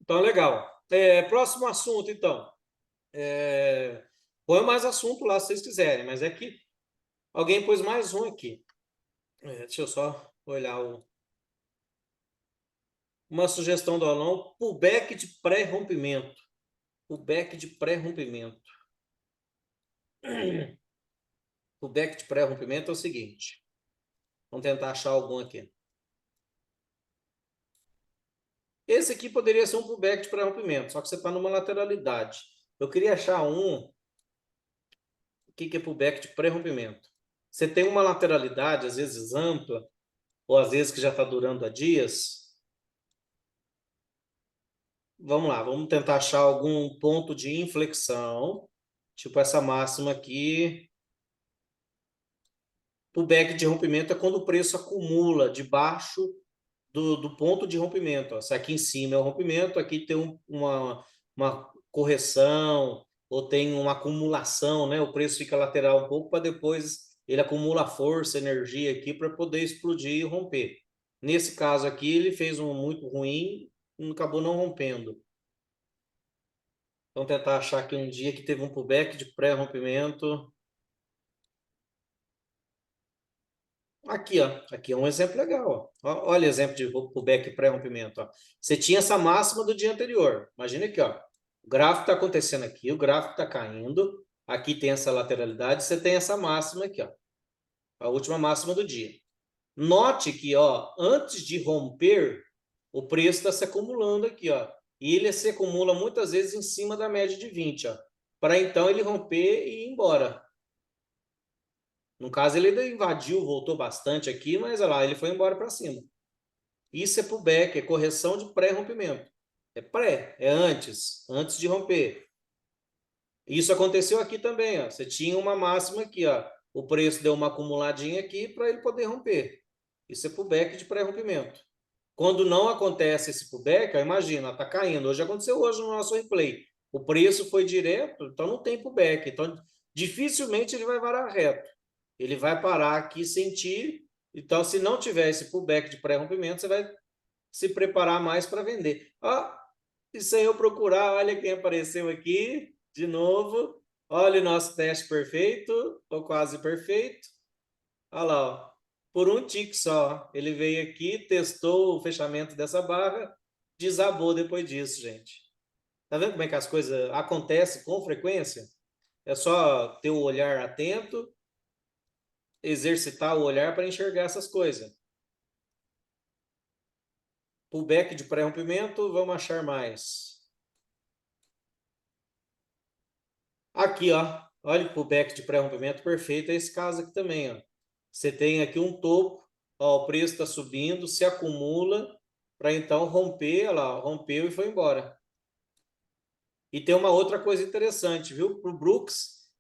Então, legal. Próximo assunto, então. Põe mais assunto lá se vocês quiserem, mas é que alguém pôs mais um aqui. Deixa eu só olhar uma sugestão do Alon, pullback de pré-rompimento. Pullback de pré-rompimento. Pullback de pré-rompimento é o seguinte. Vamos tentar achar algum aqui. Esse aqui poderia ser um pullback de pré-rompimento, só que você está numa lateralidade. Eu queria achar um. O que é pullback de pré-rompimento? Você tem uma lateralidade, às vezes ampla, ou às vezes que já está durando há dias. Vamos lá, vamos tentar achar algum ponto de inflexão, tipo essa máxima aqui. Pullback de rompimento é quando o preço acumula debaixo do ponto de rompimento. Ó. Se aqui em cima é o rompimento, aqui tem uma correção ou tem uma acumulação, né? O preço fica lateral um pouco para depois ele acumula força, energia aqui para poder explodir e romper. Nesse caso aqui, ele fez um muito ruim e acabou não rompendo. Vamos tentar achar aqui um dia que teve um pullback de pré-rompimento. Aqui, ó. Aqui é um exemplo legal, ó. Olha o exemplo de pullback pré-rompimento, ó. Você tinha essa máxima do dia anterior. Imagina aqui, ó. O gráfico está acontecendo aqui, o gráfico está caindo. Aqui tem essa lateralidade, você tem essa máxima aqui, ó. A última máxima do dia. Note que, ó, antes de romper, o preço está se acumulando aqui, ó. E ele se acumula muitas vezes em cima da média de 20, ó. Para então ele romper e ir embora. No caso, ele ainda invadiu, voltou bastante aqui, mas olha lá, ele foi embora para cima. Isso é pullback, é correção de pré-rompimento. É pré, é antes de romper. Isso aconteceu aqui também, ó. Você tinha uma máxima aqui, ó. O preço deu uma acumuladinha aqui para ele poder romper. Isso é pullback de pré-rompimento. Quando não acontece esse pullback, ó, imagina, está caindo. Hoje aconteceu hoje no nosso replay. O preço foi direto, então não tem pullback. Então, dificilmente ele vai varar reto. Ele vai parar aqui, sentir. Então, se não tiver esse pullback de pré-rompimento, você vai se preparar mais para vender. Ó, e sem eu procurar, olha quem apareceu aqui de novo. Olha o nosso teste perfeito, ou quase perfeito. Olha lá, ó. Por um tique só. Ele veio aqui, testou o fechamento dessa barra, desabou depois disso, gente. Tá vendo como é que as coisas acontecem com frequência? É só ter o olhar atento, exercitar o olhar para enxergar essas coisas. Pullback de pré-rompimento, vamos achar mais. Aqui, ó. Olha o pullback de pré-rompimento perfeito. É esse caso aqui também, ó. Você tem aqui um topo, ó, o preço está subindo, se acumula para então romper, olha lá, rompeu e foi embora. E tem uma outra coisa interessante, viu? Para o Brooks,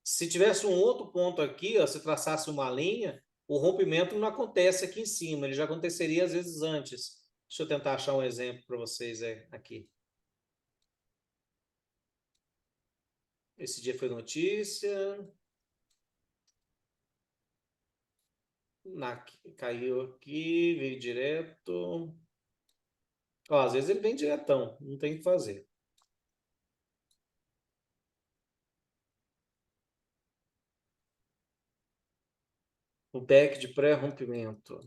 se tivesse um outro ponto aqui, ó, se traçasse uma linha, o rompimento não acontece aqui em cima, ele já aconteceria às vezes antes. Deixa eu tentar achar um exemplo para vocês aqui. Esse dia foi notícia. Caiu aqui, veio direto. Ó, às vezes ele vem diretão, não tem o que fazer. O back de pré-rompimento.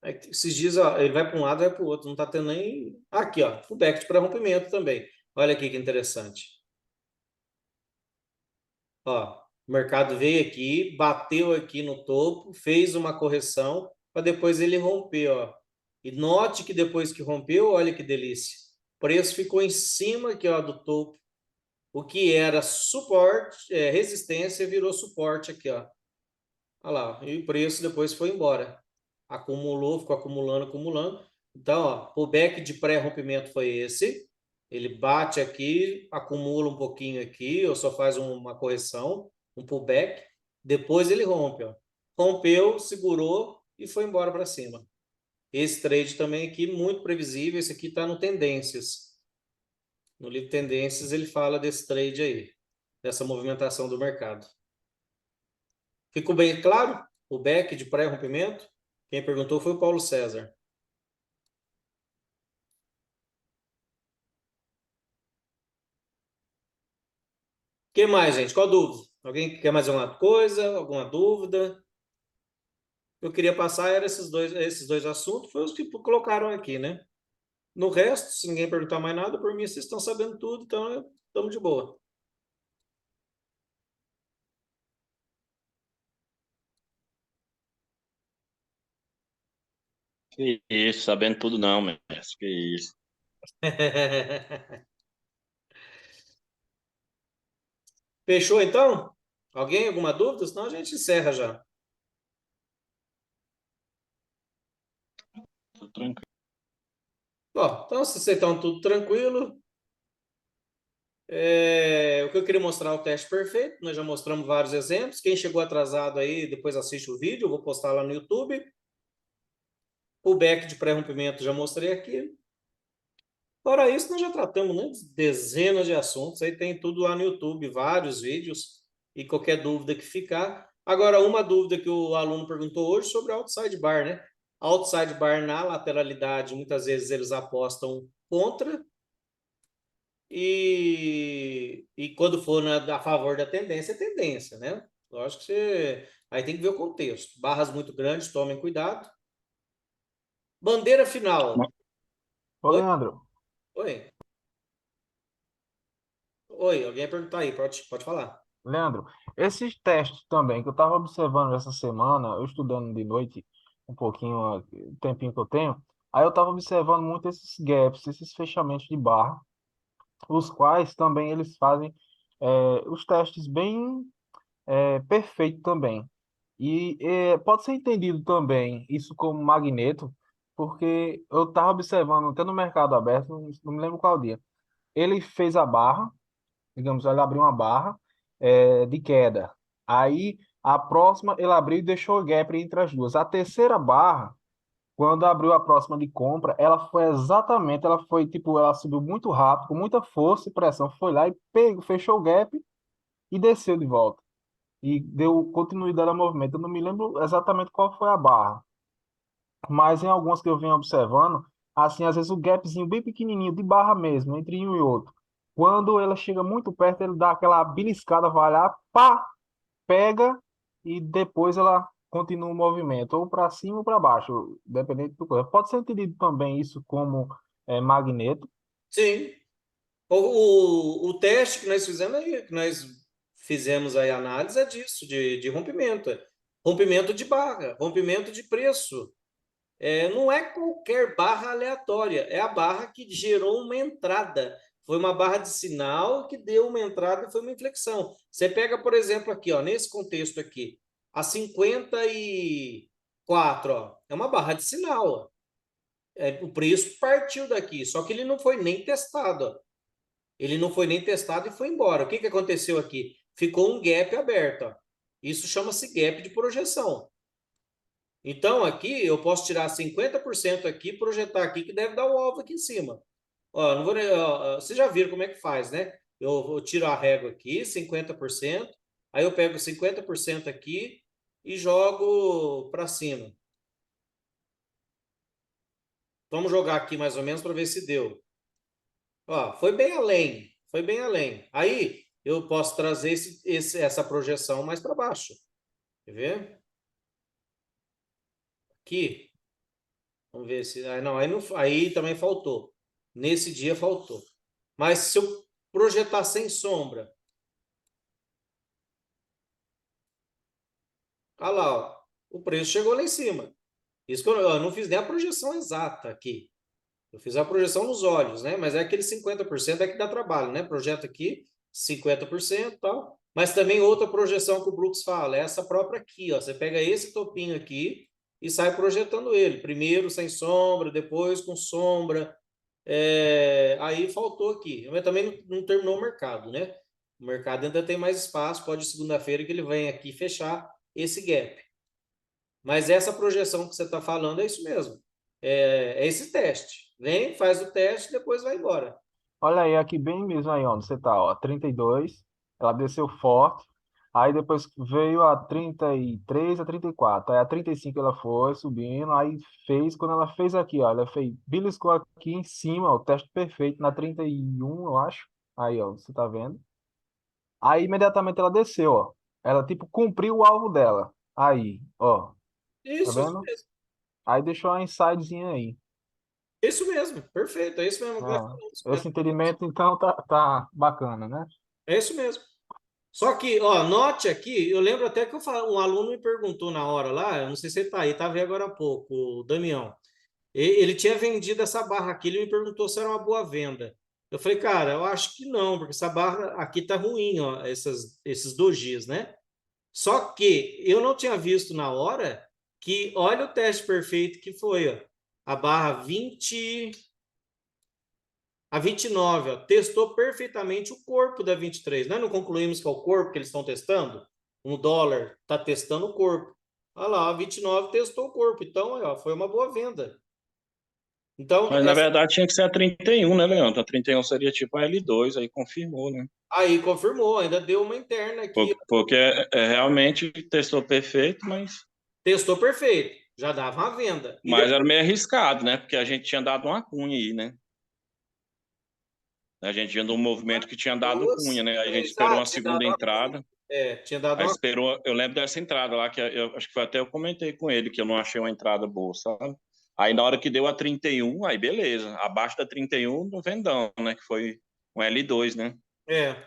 Esses dias, ó, ele vai para um lado, vai para o outro, não está tendo nem. Aqui, ó, o back de pré-rompimento também. Olha aqui que interessante. Ó, o mercado veio aqui, bateu aqui no topo, fez uma correção, para depois ele romper, ó. E note que depois que rompeu, olha que delícia. O preço ficou em cima aqui, ó, do topo. O que era suporte, resistência, virou suporte aqui, ó. Olha lá, e o preço depois foi embora. Acumulou, ficou acumulando, acumulando. Então, ó, pullback de pré-rompimento foi esse. Ele bate aqui, acumula um pouquinho aqui, ou só faz uma correção, um pullback. Depois ele rompe, ó. Rompeu, segurou e foi embora para cima. Esse trade também aqui, muito previsível. Esse aqui está no Tendências. No livro Tendências, ele fala desse trade aí, dessa movimentação do mercado. Ficou bem claro? O back de pré-rompimento? Quem perguntou foi o Paulo César. O que mais, gente? Qual dúvida? Alguém quer mais alguma coisa? Alguma dúvida? Eu queria passar era esses dois assuntos, foi os que colocaram aqui, né? No resto, se ninguém perguntar mais nada, por mim vocês estão sabendo tudo, então estamos de boa. Que isso, sabendo tudo não, mestre. Que isso. Fechou então? Alguém? Alguma dúvida? Senão a gente encerra já. Tudo tranquilo. Bom, então, se vocês estão tudo tranquilo, o que eu queria mostrar é o teste perfeito. Nós já mostramos vários exemplos. Quem chegou atrasado aí, depois assiste o vídeo, eu vou postar lá no YouTube. O back de pré-rompimento já mostrei aqui. Fora isso, nós já tratamos, né, dezenas de assuntos. Aí tem tudo lá no YouTube, vários vídeos. E qualquer dúvida que ficar. Agora, uma dúvida que o aluno perguntou hoje sobre o outside bar, né? Outside bar na lateralidade, muitas vezes eles apostam contra. E quando for a favor da tendência, é tendência, né? Lógico que você. Aí tem que ver o contexto. Barras muito grandes, tomem cuidado. Bandeira final. Ô, Oi? Leandro, Oi. Oi, alguém ia perguntar aí, pode falar. Leandro, esses testes também que eu estava observando essa semana, eu estudando de noite um pouquinho, o tempinho que eu tenho, aí eu estava observando muito esses gaps, esses fechamentos de barra, os quais também eles fazem os testes bem perfeitos também. E pode ser entendido também isso como magneto, porque eu estava observando até no mercado aberto, não me lembro qual dia, ele fez a barra, digamos, ele abriu uma barra de queda. Aí a próxima ele abriu e deixou o gap entre as duas. A terceira barra, quando abriu a próxima de compra, ela foi tipo, ela subiu muito rápido, com muita força e pressão, foi lá e pegou, fechou o gap e desceu de volta. E deu continuidade ao movimento. Eu não me lembro exatamente qual foi a barra, mas em algumas que eu venho observando, assim, às vezes o gapzinho bem pequenininho, de barra mesmo, entre um e outro. Quando ela chega muito perto, ele dá aquela beliscada, vai lá, pá, pega e depois ela continua o movimento, ou para cima ou para baixo, dependendo do coisa. Pode ser entendido também isso como magneto. Sim. O teste que nós fizemos aí, que nós fizemos aí a análise é disso, de rompimento. Rompimento de barra, rompimento de preço. Não é qualquer barra aleatória, é a barra que gerou uma entrada. Foi uma barra de sinal que deu uma entrada e foi uma inflexão. Você pega, por exemplo, aqui, ó, nesse contexto aqui, a 54, ó, é uma barra de sinal. Ó. O preço partiu daqui, só que ele não foi nem testado. Ó. Ele não foi nem testado e foi embora. O que, que aconteceu aqui? Ficou um gap aberto. Ó. Isso chama-se gap de projeção. Então, aqui eu posso tirar 50% aqui, projetar aqui, que deve dar o alvo aqui em cima. Ó, não vou, ó, vocês já viram como é que faz, né? Eu tiro a régua aqui, 50%, aí eu pego 50% aqui e jogo para cima. Vamos jogar aqui mais ou menos para ver se deu. Ó, foi bem além, foi bem além. Aí eu posso trazer essa projeção mais para baixo. Quer ver? Aqui. Vamos ver se. Não, aí também faltou. Nesse dia faltou. Mas se eu projetar sem sombra, olha lá, ó, o preço chegou lá em cima. Isso que eu não fiz nem a projeção exata aqui. Eu fiz a projeção nos olhos, né? Mas é aquele 50% é que dá trabalho, né? Projeto aqui, 50% e tal. Mas também outra projeção que o Brooks fala, é essa própria aqui, ó. Você pega esse topinho aqui e sai projetando ele. Primeiro sem sombra, depois com sombra. Aí faltou aqui. Mas também não terminou o mercado, né? O mercado ainda tem mais espaço. Pode segunda-feira que ele vem aqui fechar esse gap. Mas essa projeção que você está falando é isso mesmo. É esse teste. Vem, faz o teste, depois vai embora. Olha aí, aqui bem mesmo aí onde você tá, ó, 32, ela desceu forte, aí depois veio a 33, a 34, aí a 35 ela foi subindo, aí fez, quando ela fez aqui, ó, ela fez, beliscou aqui em cima, ó, o teste perfeito, na 31 eu acho, aí, ó, você tá vendo? Aí imediatamente ela desceu, ó, ela tipo cumpriu o alvo dela, aí, ó, tá Isso vendo? mesmo. Aí deixou a insidezinha aí. Isso mesmo. Perfeito. É isso mesmo que nós falamos. Isso Esse mesmo. entendimento, então, tá bacana, né? É isso mesmo. Só que, ó, note aqui, eu lembro até que um aluno me perguntou na hora lá, eu não sei se ele tá aí, tá vendo agora há pouco, o Damião. Ele tinha vendido essa barra aqui, ele me perguntou se era uma boa venda. Eu falei, cara, eu acho que não, porque essa barra aqui tá ruim, ó, esses dojis, né? Só que eu não tinha visto na hora que, olha o teste perfeito que foi, ó. A barra 20, a 29, ó, testou perfeitamente o corpo da 23. Nós não concluímos que é o corpo que eles estão testando? Um dólar está testando o corpo. Olha lá, a 29 testou o corpo. Então, ó, foi uma boa venda. Então, Mas na verdade tinha que ser a 31, né, Leandro? A 31 seria tipo a L2, aí confirmou, né? aí confirmou, ainda deu uma interna aqui. Porque realmente testou perfeito, mas Testou perfeito. já dava uma venda. E Mas era meio arriscado, né? Porque a gente tinha dado uma cunha aí, né? A gente vendo um movimento que tinha dado cunha, né? A gente esperou uma tinha segunda dado uma cunha. entrada. Tinha dado Aí uma. esperou, eu lembro dessa entrada lá, que acho que foi até eu comentei com ele, que eu não achei uma entrada boa, sabe? Aí na hora que deu a 31, aí beleza. Abaixo da 31, no vendão, né? Que foi um L2, né? É,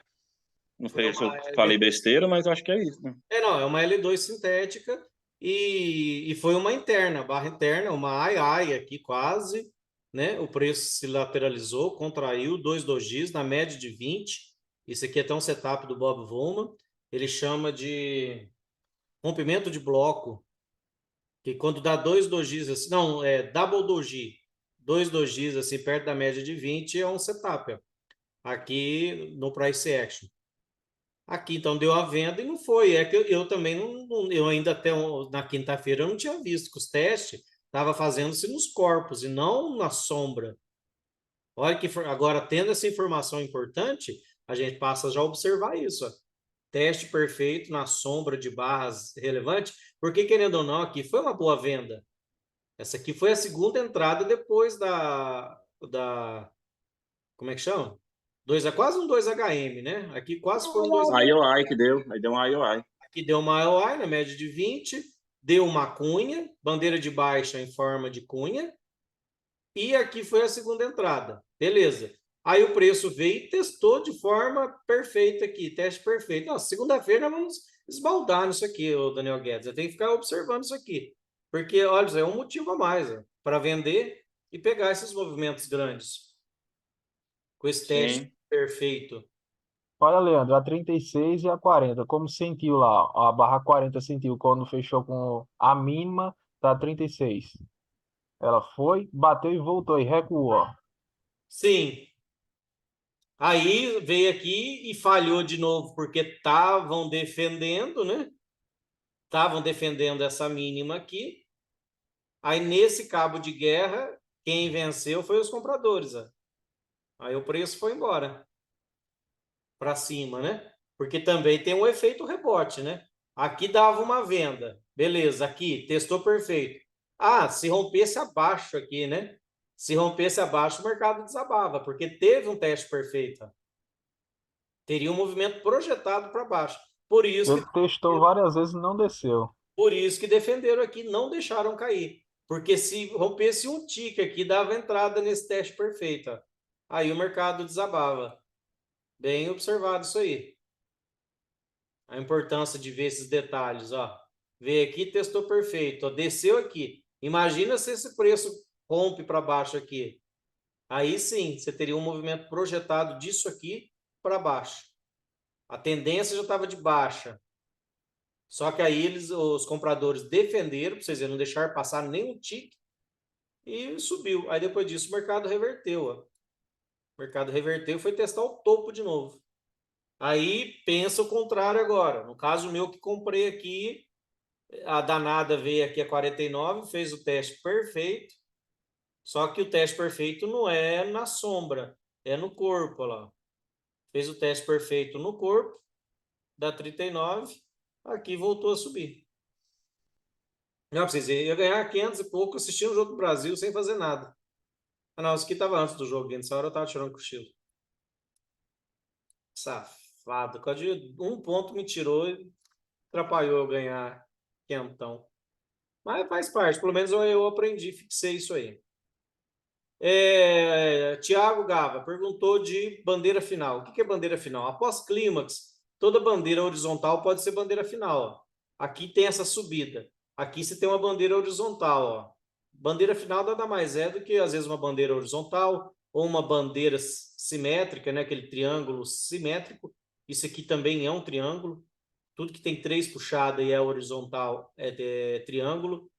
Não foi sei se eu uma falei L2. besteira, mas acho que é isso, né? Não, é uma L2 sintética e foi uma interna, barra interna, uma ai-ai aqui quase, né? O preço se lateralizou, contraiu 2 dojis na média de 20. Isso aqui é até um setup do Bob Vollman. Ele chama de rompimento de bloco, que quando dá 2 dojis, assim, não, é double doji, 2 dojis assim, perto da média de 20 é um setup, ó, aqui no price action. Aqui, então, deu a venda e não foi. É que eu também eu ainda até na quinta-feira eu não tinha visto que os testes estavam fazendo-se nos corpos e não na sombra. Olha que agora, tendo essa informação importante, a gente passa já a observar isso. Ó. Teste perfeito na sombra de barras relevante, porque querendo ou não, aqui foi uma boa venda. Essa aqui foi a segunda entrada depois da como é que chama? Quase um 2HM, né? Aqui quase foi um 2 IOI que deu, aí deu um IOI. Aqui deu uma IOI na média de 20, deu uma cunha, bandeira de baixa em forma de cunha, e aqui foi a segunda entrada. Beleza. Aí o preço veio e testou de forma perfeita aqui, teste perfeito. Nossa, segunda-feira nós vamos esbaldar nisso aqui, o Daniel Guedes. Eu tenho que ficar observando isso aqui. Porque, olha, é um motivo a mais para vender e pegar esses movimentos grandes com esse teste Sim. perfeito. Olha, Leandro, a 36 e a 40, como sentiu lá? A barra 40 sentiu quando fechou com a mínima da 36. Ela foi, bateu e voltou e recuou. Sim. Aí veio aqui e falhou de novo, porque estavam defendendo, né? Estavam defendendo essa mínima aqui. Aí nesse cabo de guerra, quem venceu foi os compradores. Ó. Aí o preço foi embora para cima, né? Porque também tem um efeito rebote, né? Aqui dava uma venda, beleza, aqui testou perfeito. Ah, se rompesse abaixo aqui, né? Se rompesse abaixo, o mercado desabava, porque teve um teste perfeito. Ó. Teria um movimento projetado para baixo. Por isso Ele que testou várias vezes e não desceu. Por isso que defenderam aqui, não deixaram cair. Porque se rompesse um tique aqui, dava entrada nesse teste perfeito. Ó. Aí o mercado desabava. Bem observado isso aí. A importância de ver esses detalhes. Ó. Veio aqui, testou perfeito. Ó. Desceu aqui. Imagina se esse preço rompe para baixo aqui. Aí sim, você teria um movimento projetado disso aqui para baixo. A tendência já estava de baixa. Só que aí os compradores defenderam, para vocês verem, não deixaram passar nenhum tique e subiu. Aí depois disso o mercado reverteu. Ó. O mercado reverteu e foi testar o topo de novo. Aí pensa o contrário agora. No caso meu que comprei aqui, a danada veio aqui a 49, fez o teste perfeito. Só que o teste perfeito não é na sombra, é no corpo. Olha lá. Fez o teste perfeito no corpo, da 39, aqui voltou a subir. Não, pra vocês verem, eu ia ganhar 500 e pouco assistindo o jogo do Brasil sem fazer nada. Ah, não, isso aqui tava antes do jogo, nessa hora eu tava tirando cochilo. Safado. Quando um ponto me tirou e atrapalhou eu ganhar quentão. Mas faz parte, pelo menos eu aprendi, fixei isso aí. Tiago Gava perguntou de bandeira final. O que é bandeira final? Após clímax, toda bandeira horizontal pode ser bandeira final. Ó. Aqui tem essa subida. Aqui você tem uma bandeira horizontal. Ó. Bandeira final nada mais é do que, às vezes, uma bandeira horizontal ou uma bandeira simétrica, né? Aquele triângulo simétrico. Isso aqui também é um triângulo. Tudo que tem 3 puxadas e é horizontal é triângulo,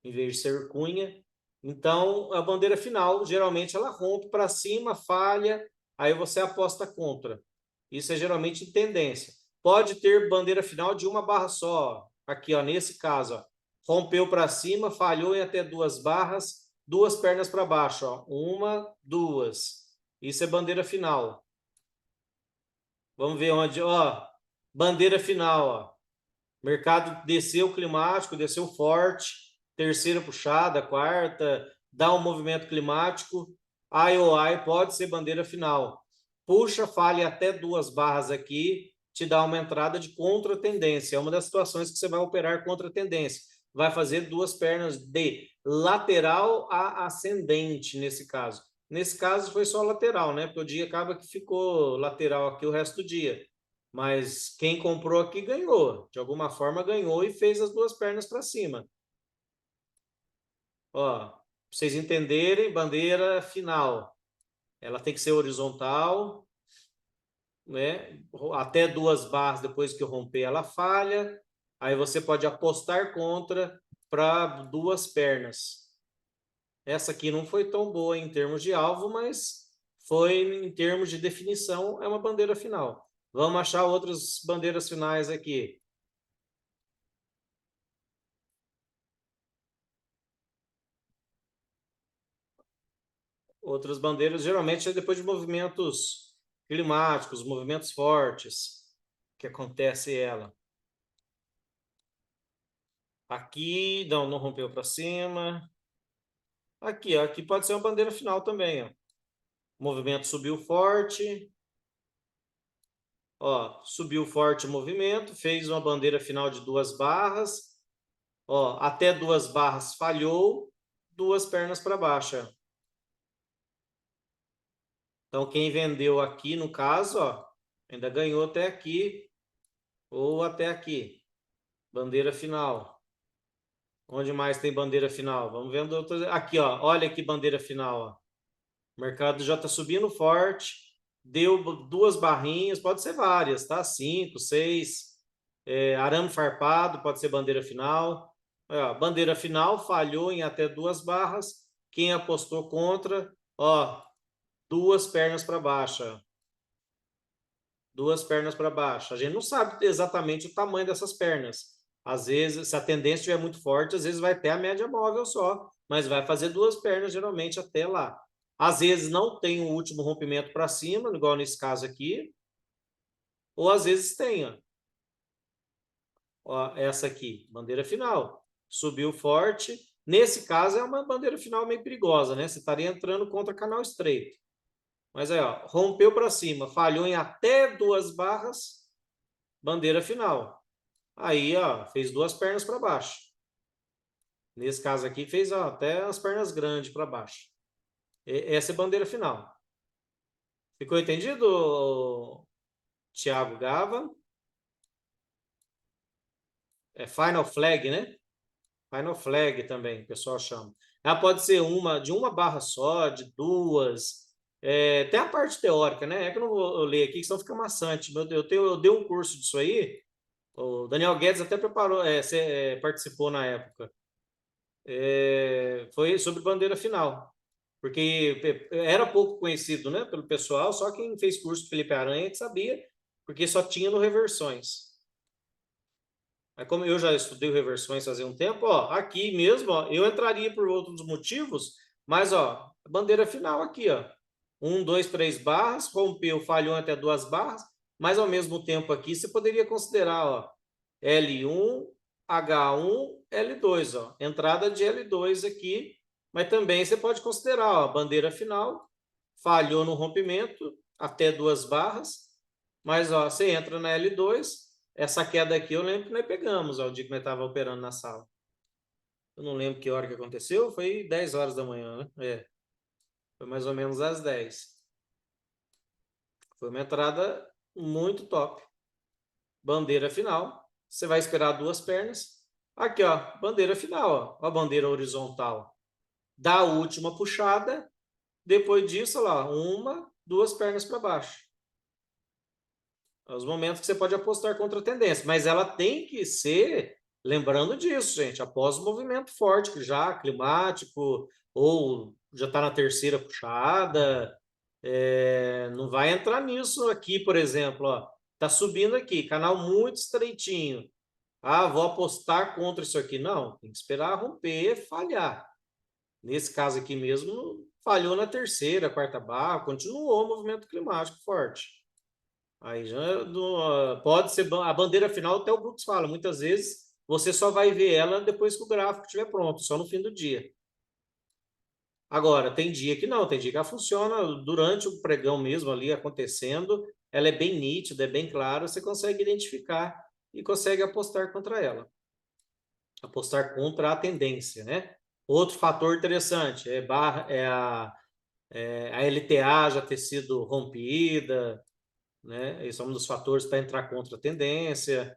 em vez de ser cunha. Então, a bandeira final, geralmente, ela rompe para cima, falha, aí você aposta contra. Isso é geralmente em tendência. Pode ter bandeira final de uma barra só. Aqui, ó, nesse caso, ó, rompeu para cima, falhou em até 2 barras, 2 pernas para baixo. Ó. 1, 2. Isso é bandeira final. Vamos ver onde, ó, bandeira final, ó. Mercado desceu climático, desceu forte. terceira puxada, quarta, dá um movimento climático, IOI pode ser bandeira final. Puxa, falha até 2 barras aqui, te dá uma entrada de contra-tendência. É uma das situações que você vai operar contra-tendência. Vai fazer 2 pernas de lateral a ascendente, nesse caso. Nesse caso foi só lateral, né? Porque o dia acaba que ficou lateral aqui o resto do dia. Mas quem comprou aqui ganhou. De alguma forma ganhou e fez as 2 pernas para cima. Ó, para vocês entenderem, bandeira final. Ela tem que ser horizontal, né? Até 2 barras depois que eu romper ela falha. Aí você pode apostar contra para 2 pernas. Essa aqui não foi tão boa em termos de alvo, mas foi em termos de definição, é uma bandeira final. Vamos achar outras bandeiras finais aqui. Outras bandeiras, geralmente, é depois de movimentos climáticos, movimentos fortes, que acontece ela. Aqui, não rompeu para cima. Aqui, ó, aqui pode ser uma bandeira final também, ó. O movimento subiu forte. Ó, subiu forte o movimento, fez uma bandeira final de 2 barras. Ó, até 2 barras falhou, 2 pernas para baixo, ó. Então, quem vendeu aqui, no caso, ó, ainda ganhou até aqui ou até aqui. Bandeira final. Onde mais tem bandeira final? Vamos vendo outras. Aqui, ó. Olha aqui bandeira final, ó. O mercado já está subindo forte. Deu 2 barrinhas, pode ser várias, tá? 5, 6. Arame farpado, pode ser bandeira final. Bandeira final, falhou em até 2 barras. Quem apostou contra, ó, 2 pernas para baixo. 2 pernas para baixo. A gente não sabe exatamente o tamanho dessas pernas. Às vezes, se a tendência estiver muito forte, às vezes vai ter a média móvel só, mas vai fazer 2 pernas geralmente até lá. Às vezes não tem o último rompimento para cima, igual nesse caso aqui, ou às vezes tem, ó. Ó, essa aqui, bandeira final. Subiu forte. Nesse caso é uma bandeira final meio perigosa, né? Você estaria entrando contra canal estreito. Mas aí, ó, rompeu para cima, falhou em até 2 barras, bandeira final. Aí, ó, fez 2 pernas para baixo. Nesse caso aqui, fez ó, até as pernas grandes para baixo. Essa é a bandeira final. Ficou entendido, Thiago Gava? É final flag, né? Final flag também, o pessoal chama. Ela pode ser de uma barra só, de 2. Tem a parte teórica, né? É que eu não vou ler aqui, senão fica maçante. Eu dei um curso disso aí. O Daniel Guedes até preparou, participou na época. Foi sobre bandeira final. Porque era pouco conhecido, né, pelo pessoal, só quem fez curso com Felipe Aranha que sabia, porque só tinha no Reversões. Mas como eu já estudei o Reversões fazia um tempo, ó, aqui mesmo, ó, eu entraria por outros motivos, mas ó, bandeira final aqui, ó. 1, 2, 3 barras, rompeu, falhou até 2 barras, mas ao mesmo tempo aqui você poderia considerar, ó, L1, H1, L2, ó, entrada de L2 aqui, mas também você pode considerar, ó, bandeira final, falhou no rompimento, até 2 barras, mas ó, você entra na L2, essa queda aqui eu lembro que nós pegamos, ó, o dia que nós estávamos operando na sala. Eu não lembro que hora que aconteceu, foi 10 horas da manhã, né? Foi mais ou menos às 10. Foi uma entrada muito top. Bandeira final, você vai esperar 2 pernas. Aqui, ó, bandeira final, ó, a bandeira horizontal. Dá a última puxada, depois disso, ó lá, 1, 2 pernas para baixo. É os momentos que você pode apostar contra a tendência, mas ela tem que ser, lembrando disso, gente, após o movimento forte, que já climático, ou já está na terceira puxada, não vai entrar nisso aqui, por exemplo, ó, tá subindo aqui, canal muito estreitinho. Ah, vou apostar contra isso aqui. Não, tem que esperar romper, falhar. Nesse caso aqui mesmo, falhou na terceira, quarta barra, continuou o movimento climático forte. Aí já pode ser a bandeira final, até o Brooks fala, muitas vezes você só vai ver ela depois que o gráfico estiver pronto, só no fim do dia. Agora, tem dia que não, tem dia que ela funciona durante o pregão mesmo ali acontecendo, ela é bem nítida, é bem clara, você consegue identificar e consegue apostar contra ela. Apostar contra a tendência, né? Outro fator interessante a LTA já ter sido rompida, né? Esse é um dos fatores para entrar contra a tendência.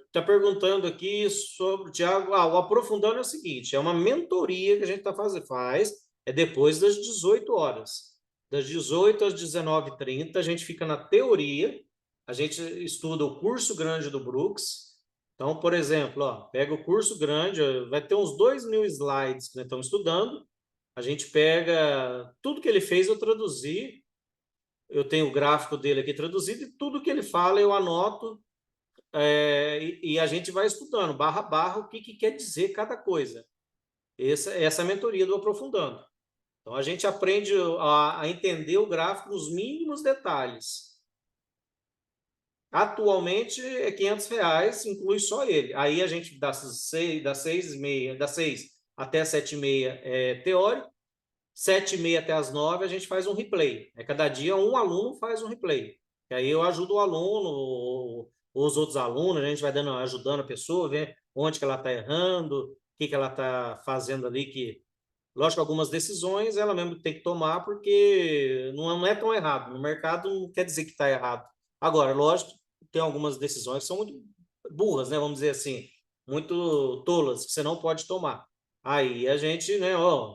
Está perguntando aqui sobre o Thiago. O Aprofundando é o seguinte: é uma mentoria que a gente faz, é depois das 18 horas. Das 18 às 19h30, a gente fica na teoria, a gente estuda o curso grande do Brooks. Então, por exemplo, pega o curso grande, vai ter uns 2.000 slides que nós estamos estudando. A gente pega tudo que ele fez, eu traduzi. Eu tenho o gráfico dele aqui traduzido e tudo que ele fala eu anoto e a gente vai estudando, barra a barra, o que quer dizer cada coisa. Essa é a mentoria do Aprofundando. Então, a gente aprende a entender o gráfico nos mínimos detalhes. Atualmente, é R$ 500, inclui só ele. Aí, a gente, das 6 até as 7h30 é teórico, 7h30 até as 9 a gente faz um replay. Cada dia, um aluno faz um replay. E aí eu ajudo o aluno, os outros alunos, a gente vai ajudando a pessoa, ver onde que ela está errando, o que ela está fazendo ali, que, lógico, algumas decisões ela mesmo tem que tomar, porque não é tão errado. No mercado não quer dizer que está errado. Agora, lógico, tem algumas decisões que são muito burras, né? Vamos dizer assim, muito tolas, que você não pode tomar. Aí a gente, né,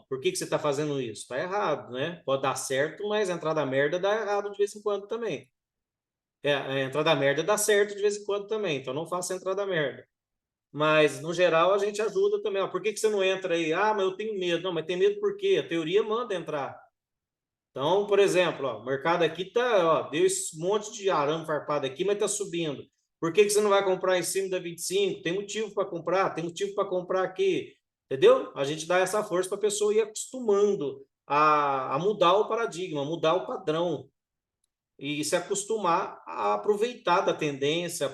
por que você está fazendo isso? Está errado, né? Pode dar certo, mas entrar da merda dá errado de vez em quando também. A entrada da merda dá certo de vez em quando também, então não faça a entrada da merda. Mas, no geral, a gente ajuda também. Por que você não entra aí? Mas eu tenho medo. Não, mas tem medo por quê? A teoria manda entrar. Então, por exemplo, o mercado aqui deu esse monte de arame farpado aqui, mas está subindo. Por que você não vai comprar em cima da 25? Tem motivo para comprar, tem motivo para comprar aqui. Entendeu? A gente dá essa força para a pessoa ir acostumando a mudar o paradigma, mudar o padrão e se acostumar a aproveitar da tendência,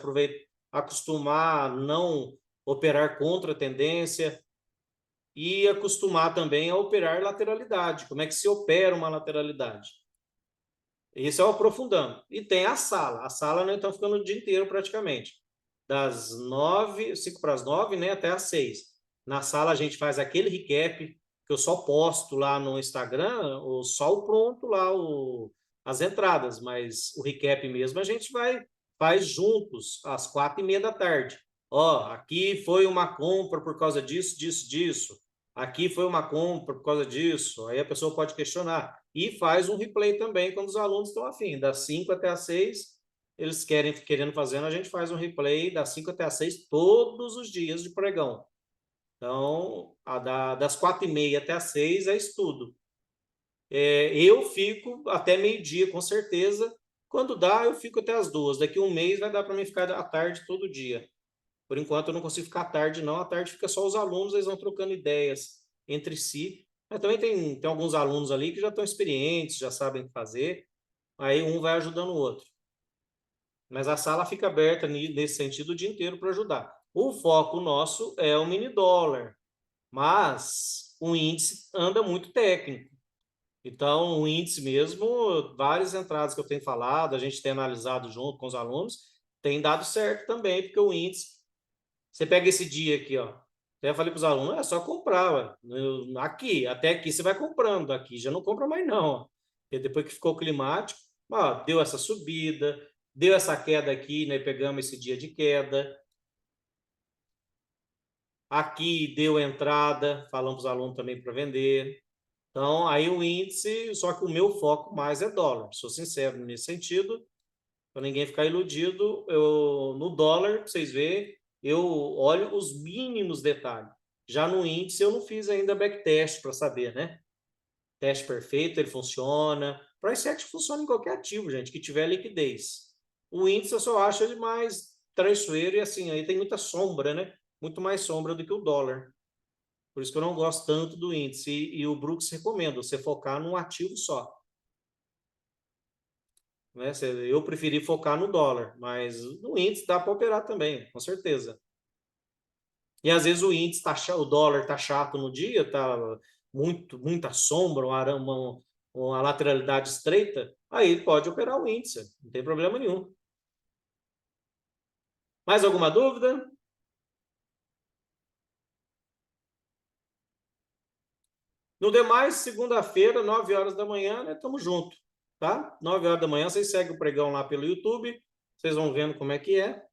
acostumar a não operar contra a tendência e acostumar também a operar lateralidade. Como é que se opera uma lateralidade? Esse é o aprofundando. E tem a sala. A sala nós estamos ficando o dia inteiro praticamente. Das 5 para as 9, né, até as 6. Na sala a gente faz aquele recap que eu só posto lá no Instagram, só o pronto lá, as entradas, mas o recap mesmo a gente faz juntos às 4h30 da tarde. Aqui foi uma compra por causa disso, disso, disso. Aqui foi uma compra por causa disso. Aí a pessoa pode questionar. E faz um replay também quando os alunos estão afim. Das 5 até as 6, eles querendo fazendo, a gente faz um replay das 5 até as 6 todos os dias de pregão. Então, das 4h30 até as 6 é estudo. Eu fico até meio-dia, com certeza. Quando dá, eu fico até as 2. Daqui a um mês vai dar para mim ficar à tarde todo dia. Por enquanto, eu não consigo ficar à tarde, não. À tarde fica só os alunos, eles vão trocando ideias entre si. Mas também tem alguns alunos ali que já estão experientes, já sabem fazer. Aí um vai ajudando o outro. Mas a sala fica aberta nesse sentido o dia inteiro para ajudar. O foco nosso é o mini dólar, mas o índice anda muito técnico. Então, o índice mesmo, várias entradas que eu tenho falado, a gente tem analisado junto com os alunos, tem dado certo também, porque o índice, você pega esse dia aqui, até falei para os alunos, é só comprar, aqui, até aqui você vai comprando, aqui já não compra mais não, porque depois que ficou climático, deu essa subida, deu essa queda aqui, né, pegamos esse dia de queda, aqui deu entrada, falamos para os alunos também para vender. Então, aí o índice, só que o meu foco mais é dólar. Sou sincero nesse sentido, para ninguém ficar iludido. No dólar, para vocês verem, eu olho os mínimos detalhes. Já no índice, eu não fiz ainda backtest para saber, né? Teste perfeito, ele funciona. Price action funciona em qualquer ativo, gente, que tiver liquidez. O índice eu só acho ele mais traiçoeiro e assim, aí tem muita sombra, né? Muito mais sombra do que o dólar. Por isso que eu não gosto tanto do índice. E o Brooks recomenda você focar num ativo só. Né? Eu preferi focar no dólar, mas no índice dá para operar também, com certeza. E às vezes o índice o dólar tá chato no dia, tá muita sombra, uma lateralidade estreita, aí pode operar o índice, não tem problema nenhum. Mais alguma dúvida? No demais, segunda-feira, 9 horas da manhã, né? Tamo junto, tá? 9 horas da manhã, vocês seguem o pregão lá pelo YouTube, vocês vão vendo como é que é.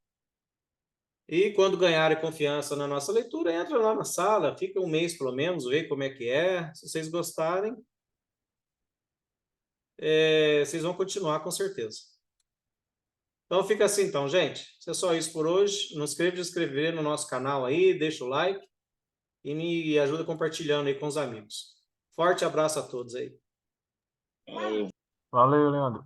E quando ganharem confiança na nossa leitura, entra lá na sala, fica um mês pelo menos, vê como é que é. Se vocês gostarem, vocês vão continuar com certeza. Então fica assim então, gente. Isso é só isso por hoje. Não esqueça de inscrever no nosso canal aí, deixa o like e me ajuda compartilhando aí com os amigos. Forte abraço a todos aí. Valeu, Leandro.